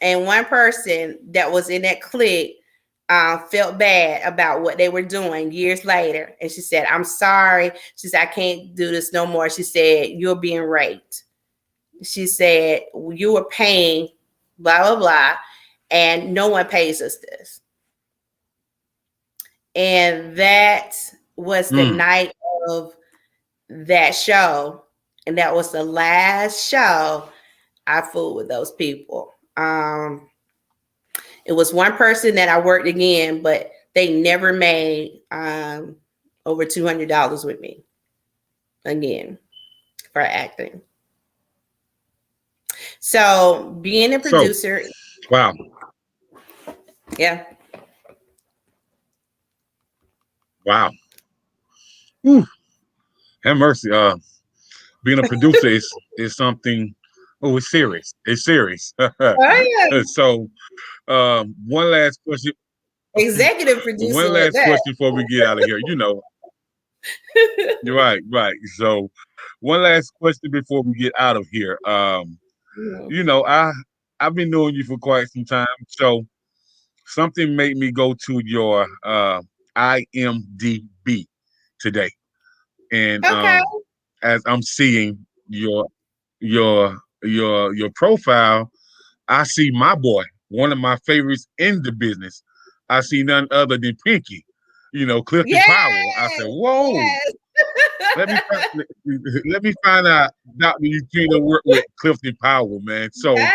And one person that was in that clique felt bad about what they were doing years later. And she said, I'm sorry. She said, I can't do this no more. She said, you're being raped. She said, you were paying blah, blah, blah, and no one pays us this. And that was the night of that show. And that was the last show I fooled with those people. It was one person that I worked again, but they never made over $200 with me again for acting. So being a producer. Wow. Yeah. Wow. Whew. Have mercy. Being a producer is something. Oh, it's serious. It's serious. Oh, yeah. So, one last question. Executive producer. One last question before we get out of here. You're right, right. So, one last question before we get out of here. Mhm. You know, I've been knowing you for quite some time, so something made me go to your IMDb today, and Okay. as I'm seeing your profile, I see my boy, one of my favorites in the business. I see none other than Pinky, Clifton Yes. Powell. I said, "Whoa, Yes. let me let me find out Dr. Utrena worked with Clifton Powell, man." So, Yeah.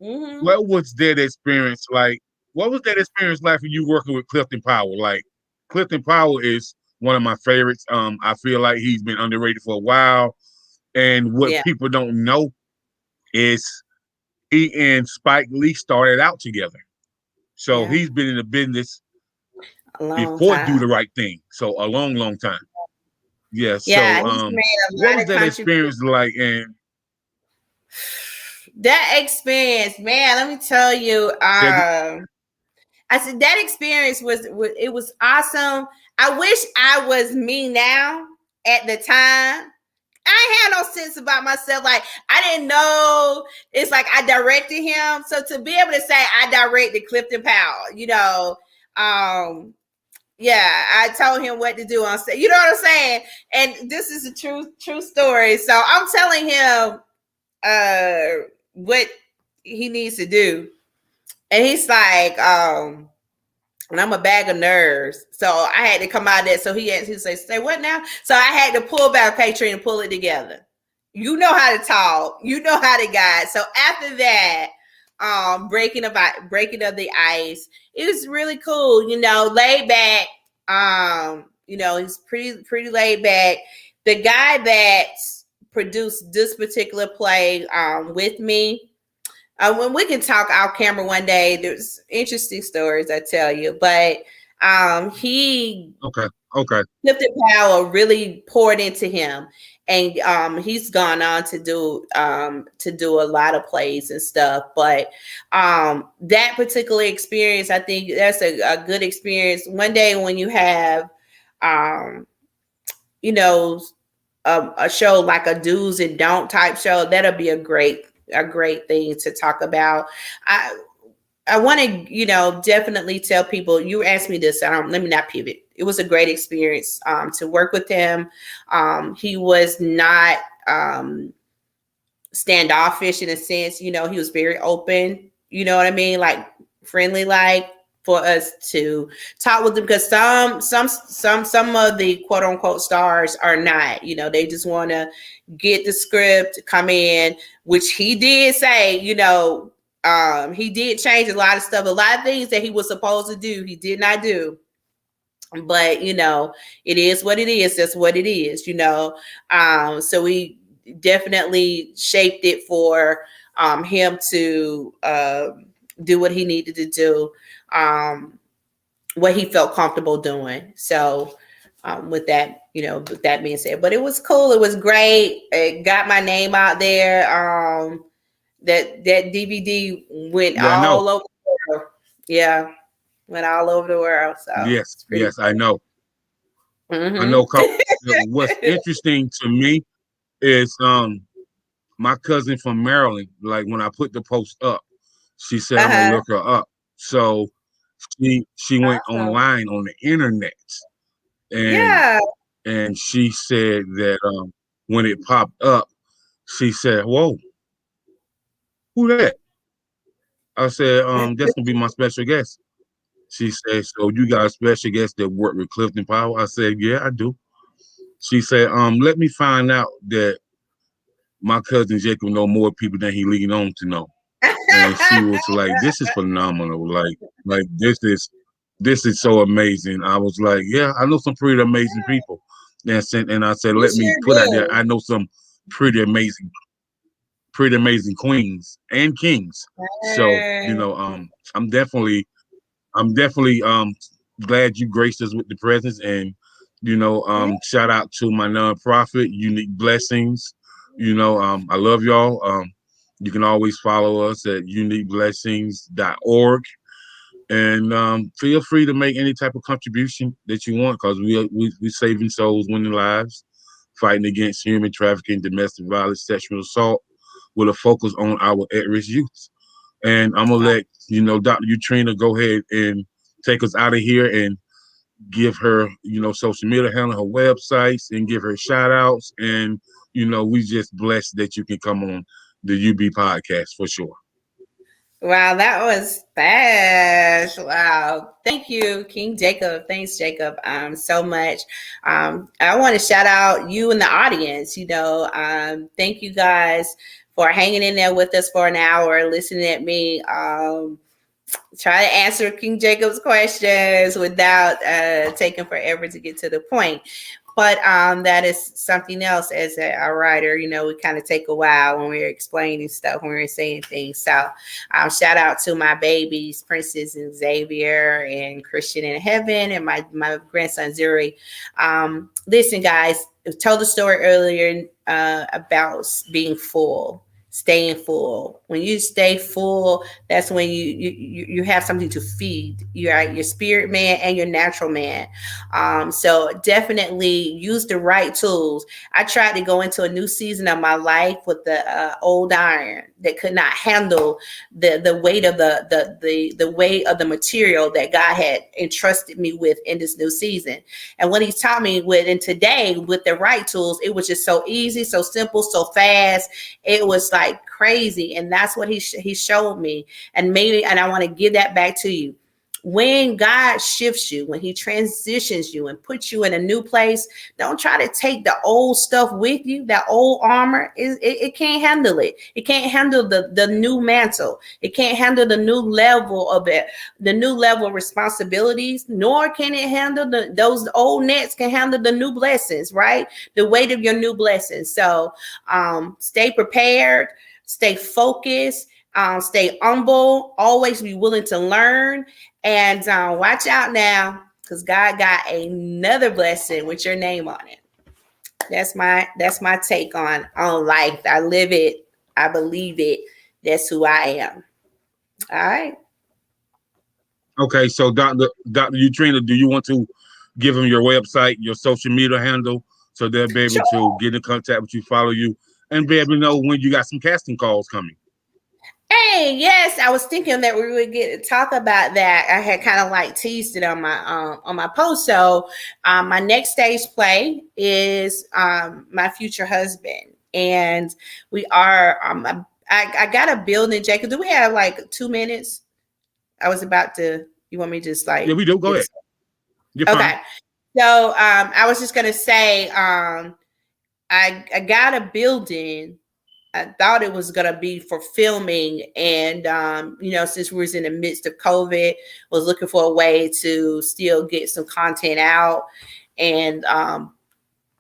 Hmm. what was that experience like? What was that experience like for you working with Clifton Powell? Like, Clifton Powell is one of my favorites. I feel like he's been underrated for a while, and what Yeah. people don't know is he and Spike Lee started out together. So Yeah. he's been in the business A long before Do time. the Right Thing. So a long, long time. Yeah. Yeah, So he's made a what lot was of that contributions. experience like? And That experience, man, let me tell you. said, I said that experience was it was awesome. I wish I was me now at the time. I had no sense about myself. Like I didn't know. It's like I directed him. So to be able to say I directed Clifton Powell, yeah, I told him what to do on stage. You know what I'm saying? And this is a true story. So I'm telling him what he needs to do. And he's like, and I'm a bag of nerves. So I had to come out of that. So he say what now? So I had to pull back Patreon and pull it together. You know how to talk, you know how to guide. So after that, breaking of the ice, it was really cool, laid back. He's pretty laid back. The guy that produced this particular play with me, when we can talk off camera one day, there's interesting stories I tell you. But he okay, okay. Clifton Powell really poured into him, and he's gone on to do a lot of plays and stuff. But that particular experience, I think that's a good experience. One day when you have, um, you know, a show like a do's and don't type show, that'll be a great thing to talk about. I want to, definitely tell people. You asked me this. Let me not pivot. It was a great experience to work with him. He was not standoffish in a sense. He was very open. You know what I mean? Like friendly, like for us to talk with them, because some of the quote unquote stars are not. They just want to get the script, come in, which he did say. He did change a lot of stuff, a lot of things that he was supposed to do, he did not do. But it is what it is. That's what it is. So we definitely shaped it for him to do what he needed to do, what he felt comfortable doing. So with that being said, but it was cool. It was great. It got my name out there. That DVD went Yeah, I know. all over the world. Yeah, went all over the world. So Yes, it's pretty yes, I know. cool. I know. Mm-hmm. What's interesting to me is my cousin from Maryland. Like when I put the post up, she said I'm gonna Uh-huh. look her up. So she went Awesome. online on the internet and Yeah. and she said that when it popped up, she said, "Whoa, who that?" I said, "That's gonna be my special guest." She said, "So you got a special guest that worked with Clifton Powell?" I said, "Yeah, I do." She said, let me find out that my cousin Jacob know more people than he leading on to know." And she was like, "This is phenomenal. Like this is so amazing." I was like, "Yeah, I know some pretty amazing people." And I said, You "Let me sure put out there. do. I know some pretty amazing, pretty amazing queens and kings." So I'm definitely, I'm definitely glad you graced us with the presence, and Yeah. shout out to my nonprofit, Unique Blessings. I love y'all. You can always follow us at uniqueblessings.org. And feel free to make any type of contribution that you want, because we saving souls, winning lives, fighting against human trafficking, domestic violence, sexual assault, with a focus on our at-risk youth. And I'm gonna let Dr. Utrena go ahead and take us out of here and give her social media handle, her websites, and give her shout outs. And we just blessed that you can come on the UB podcast for sure. Wow, that was fast. Wow. Thank you, King Jacob. Thanks, Jacob, so much. I want to shout out you and the audience. Thank you guys for hanging in there with us for an hour, listening at me. Try to answer King Jacob's questions without taking forever to get to the point. But that is something else as a writer. We kind of take a while when we're explaining stuff, when we're saying things. So shout out to my babies, Princess and Xavier and Christian in Heaven, and my grandson, Zuri. Listen, guys, I told the story earlier about being full. Staying full. When you stay full, that's when you have something to feed your spirit man and your natural man. So definitely use the right tools. I tried to go into a new season of my life with the old iron that could not handle the weight of the weight of the material that God had entrusted me with in this new season. And what He's taught me and today with the right tools, it was just so easy, so simple, so fast. It was like crazy. And that's what he showed me. And I want to give that back to you. When God shifts you, when He transitions you and puts you in a new place, don't try to take the old stuff with you. That old armor, it can't handle it. It can't handle the new mantle. It can't handle the new level of it, the new level of responsibilities, nor can it handle those old nets can handle the new blessings, right? The weight of your new blessings. So stay prepared, stay focused, stay humble, always be willing to learn. And watch out now, because God got another blessing with your name on it. That's my take on life. I live it. I believe it. That's who I am. All right. Okay, so Dr. Utrena, do you want to give them your website, your social media handle, so they'll be able to get in contact with you, follow you, and be able to know when you got some casting calls coming? Hey, yes, I was thinking that we would get to talk about that. I had kind of like teased it on my post. So my next stage play is My Future Husband, and we are. I got a building, Jacob. Do we have like 2 minutes? I was about to. You want me to just like? Yeah, we do. Go ahead. You're okay. Fine. So I was just gonna say I got a building. I thought it was going to be for filming. And, since we was in the midst of COVID, was looking for a way to still get some content out. And,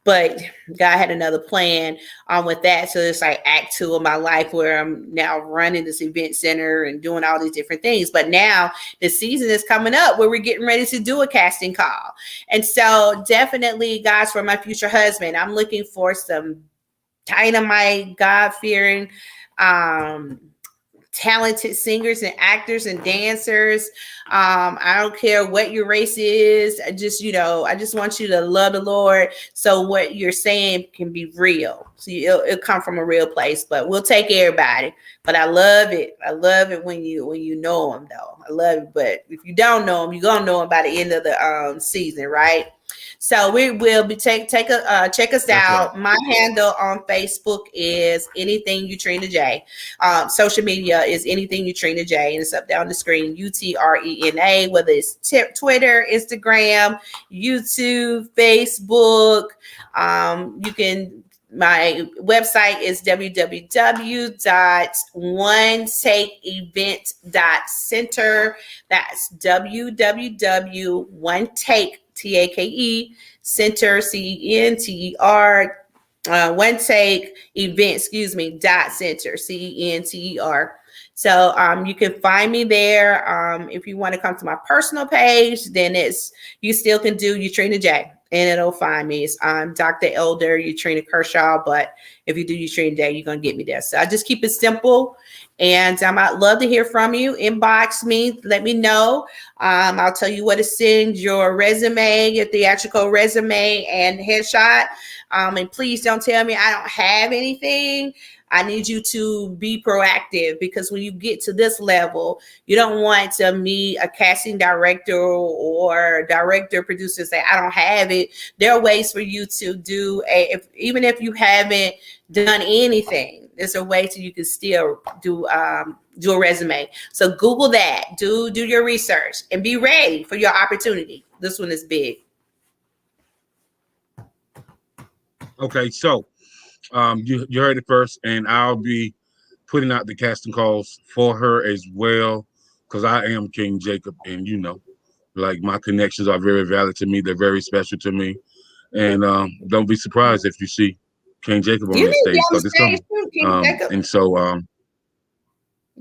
but God had another plan with that. So it's like act 2 of my life where I'm now running this event center and doing all these different things. But now the season is coming up where we're getting ready to do a casting call. And so definitely, guys, for My Future Husband, I'm looking for some dynamite, God-fearing, talented singers and actors and dancers. I don't care what your race is. I just want you to love the Lord. So what you're saying can be real. So it'll come from a real place, but we'll take everybody. But I love it. I love it when you know them, though. I love it. But if you don't know them, you're going to know them by the end of the season, right? So we will be check us out. Right. My handle on Facebook is Anything Utrena J. Social media is Anything Utrena J, and it's up down the screen. UTRENA. Whether it's Twitter, Instagram, YouTube, Facebook. My website is www.onetakeevent.center. That's www.onetake TAKE Center CENTER One Take Event .center CENTER. So you can find me there. If you want to come to my personal page, then you still can do Utrena J, and it'll find me. It's Dr. Elder Utrena Kershaw, but if you do Utrena J, you're gonna get me there. So I just keep it simple And I'd love to hear from you. Inbox me, let me know. I'll tell you where to send your resume, your theatrical resume and headshot. And please don't tell me I don't have anything. I need you to be proactive, because when you get to this level, you don't want to meet a casting director or director producer say, I don't have it. There are ways for you to do even if you haven't done anything, there's a way so you can still do a resume. So Google that, do your research, and be ready for your opportunity. This one is big. Okay, so you heard it first, and I'll be putting out the casting calls for her as well, because I am King Jacob, and like, my connections are very valid to me. They're very special to me, and don't be surprised if you see King Jacob on You that need to be stage, on the because it's stage coming. too, King Jacob. And so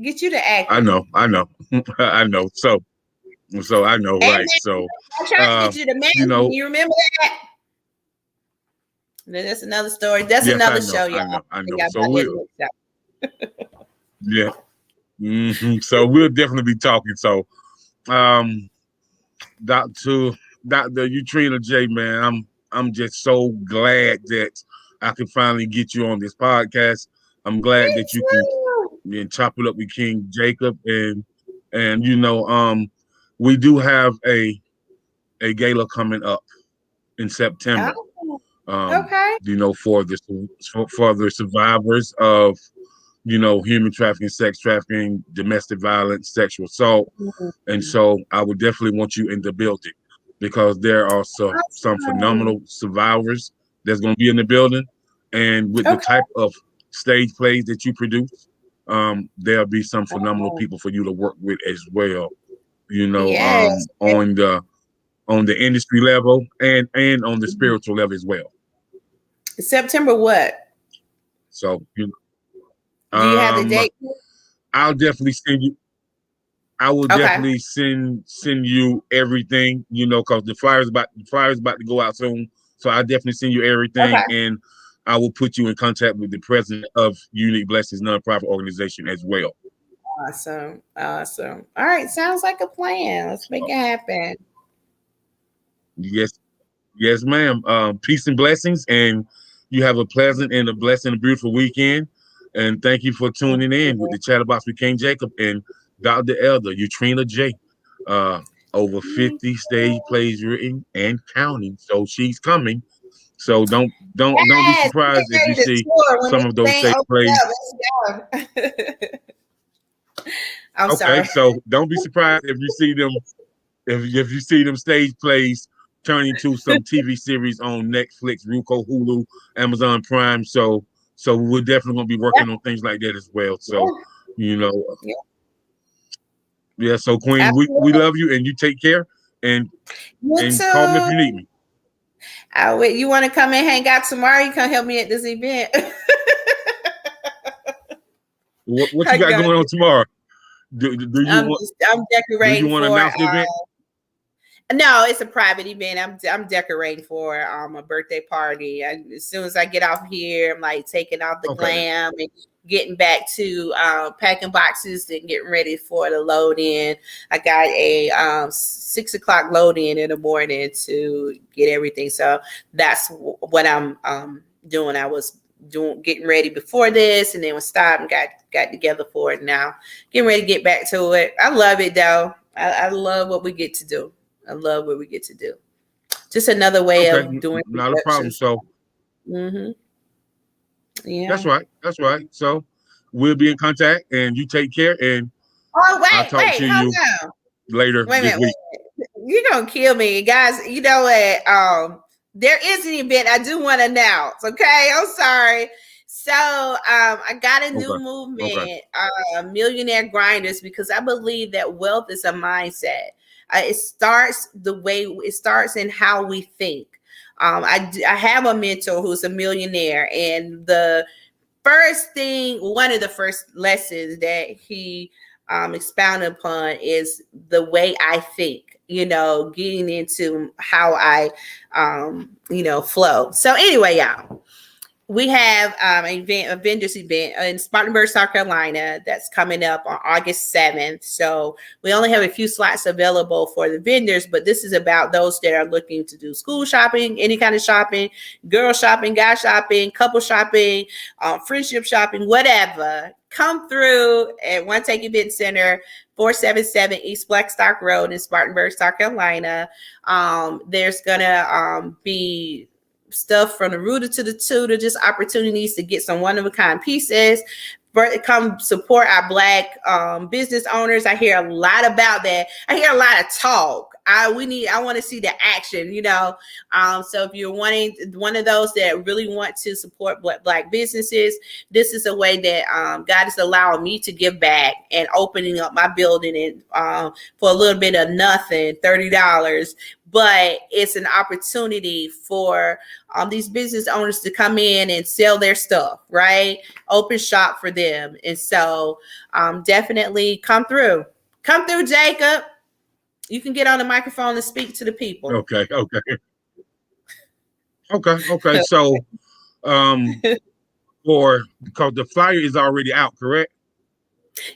Get you to act. I know, I know. So I know, right? So I'm trying to get you to manage. You remember that? Then that's another story. That's yes, another show, y'all. I know. So yeah. So we'll definitely be talking. So, Dr. Utrena J, man, I'm just so glad that I can finally get you on this podcast. I'm glad that you can chop it up with King Jacob, and we do have a gala coming up in September. Okay. For the survivors of human trafficking, sex trafficking, domestic violence, sexual assault. And so I would definitely want you in the building, because there are some phenomenal survivors that's going to be in the building. And with the type of stage plays that you produce, there'll be some phenomenal people for you to work with as well, Yes. on the industry level and on the spiritual level as well. September what? So, do you have the date? I'll definitely send you. I will definitely send you everything, because the flyer's about to go out soon. So I'll definitely send you everything, and I will put you in contact with the president of Unique Blessings nonprofit organization as well. Awesome. All right, sounds like a plan. Let's make it happen. Yes, ma'am. Peace and blessings, and you have a pleasant and a blessed and a beautiful weekend. And thank you for tuning in with the Chatterbox with King Jacob and Dr. Elder Utrena J. Over 50 stage plays written and counting. So she's coming. So don't be surprised if you see some of those stage plays. I'm sorry. So don't be surprised if you see them if you see them stage plays turn into some TV series on Netflix, Roku, Hulu, Amazon Prime. So we're definitely gonna be working on things like that as well. So yeah. So Queen, we love you, and you take care, and call me if you need me. You want to come and hang out tomorrow? You come help me at this event. What you got going on tomorrow? I'm decorating. Do you want to announce the event? No, it's a private event. I'm decorating for a birthday party. As soon as I get off here, I'm like taking off the glam and getting back to packing boxes and getting ready for the load in. I got a 6 o'clock load in the morning to get everything. So that's what I'm doing. I was getting ready before this, and then we stopped and got together for it. Now getting ready to get back to it. I love it though. I love what we get to do. Just another way of doing. Not a problem. So, yeah, that's right. So we'll be in contact, and you take care. And I'll talk to you later this week. You're gonna kill me, guys. You know what? There is an event I do want to announce. Okay, I'm sorry. So I got a new movement, Millionaire Grinders, because I believe that wealth is a mindset. It starts in how we think. I have a mentor who's a millionaire, and one of the first lessons that he expounded upon is the way I think, getting into how I, flow. So anyway, y'all, we have a vendors event in Spartanburg, South Carolina that's coming up on August 7th. So we only have a few slots available for the vendors, but this is about those that are looking to do school shopping, any kind of shopping, girl shopping, guy shopping, couple shopping, friendship shopping, whatever. Come through at One Take Event Center, 477 East Blackstock Road in Spartanburg, South Carolina. There's going to be stuff from the rooter to the tutor, just opportunities to get some one-of-a-kind pieces. Come support our Black business owners. I hear a lot about that. I hear a lot of talk. I want to see the action, So if you're one of those that really want to support Black businesses, this is a way that God is allowing me to give back and opening up my building and for a little bit of nothing, $30. But it's an opportunity for these business owners to come in and sell their stuff, right? Open shop for them. And so definitely come through. Come through, Jacob. You can get on the microphone and speak to the people. Okay. So because the flyer is already out, correct?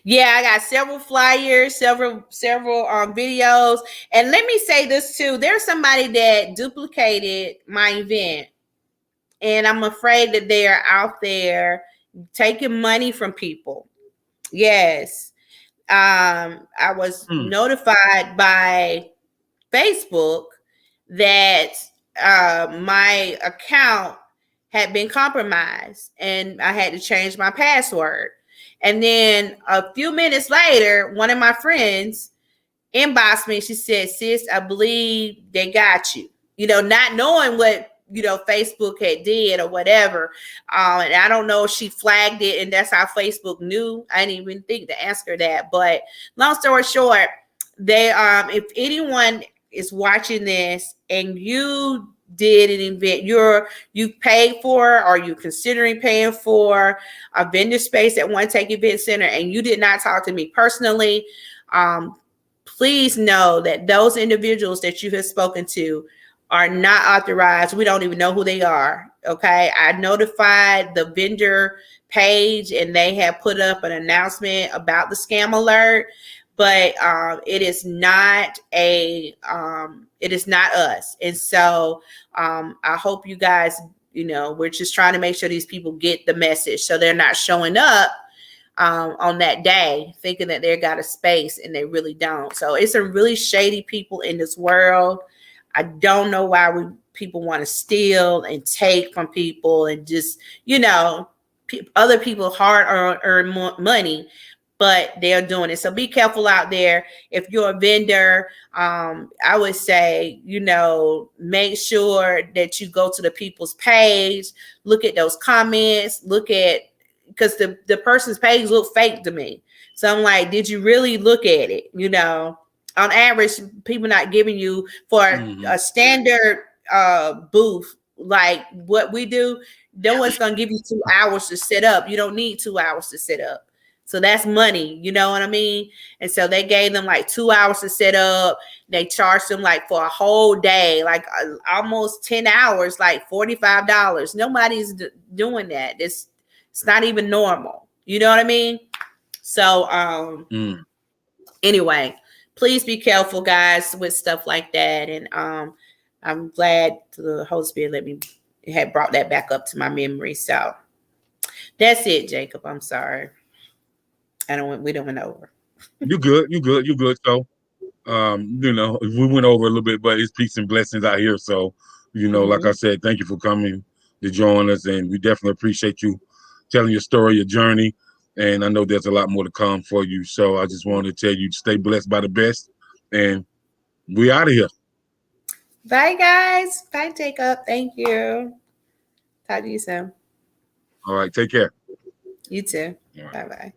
Yeah, I got several flyers, several videos. And let me say this too. There's somebody that duplicated my event. And I'm afraid that they are out there taking money from people. Yes. I was notified by Facebook that my account had been compromised and I had to change my password. And then a few minutes later, one of my friends inboxed me. She said, "Sis, I believe they got you." Not knowing what Facebook had did or whatever. And I don't know if she flagged it and that's how Facebook knew. I didn't even think to ask her that. But long story short, they if anyone is watching this and you did an event you paid for or you considering paying for a vendor space at One Take Event Center and you did not talk to me personally, please know that those individuals that you have spoken to are not authorized. We don't even know who they are. Okay. I notified the vendor page and they have put up an announcement about the scam alert, but it is not us. And so I hope you guys, we're just trying to make sure these people get the message so they're not showing up on that day thinking that they got a space and they really don't. So it's some really shady people in this world. I don't know why people want to steal and take from people and just, other people hard earn money, but they're doing it. So be careful out there. If you're a vendor, I would say, make sure that you go to the people's page, look at those comments, because the person's page looked fake to me. So I'm like, did you really look at it? On average, people not giving you for a standard booth like what we do. No one's going to give you 2 hours to set up. You don't need 2 hours to set up. So that's money. You know what I mean? And so they gave them like 2 hours to set up. They charged them like for a whole day, like almost 10 hours, like $45. Nobody's doing that. It's not even normal. You know what I mean? So anyway, please be careful, guys, with stuff like that. And I'm glad the Holy Spirit had brought that back up to my memory. So that's it, Jacob. I'm sorry. We don't went over. You good. So, we went over a little bit, but it's peace and blessings out here. So, like I said, thank you for coming to join us. And we definitely appreciate you telling your story, your journey. And I know there's a lot more to come for you. So I just wanted to tell you to stay blessed by the best. And we out of here. Bye, guys. Bye, Jacob. Thank you. Talk to you soon. All right. Take care. You too. Right. Bye-bye.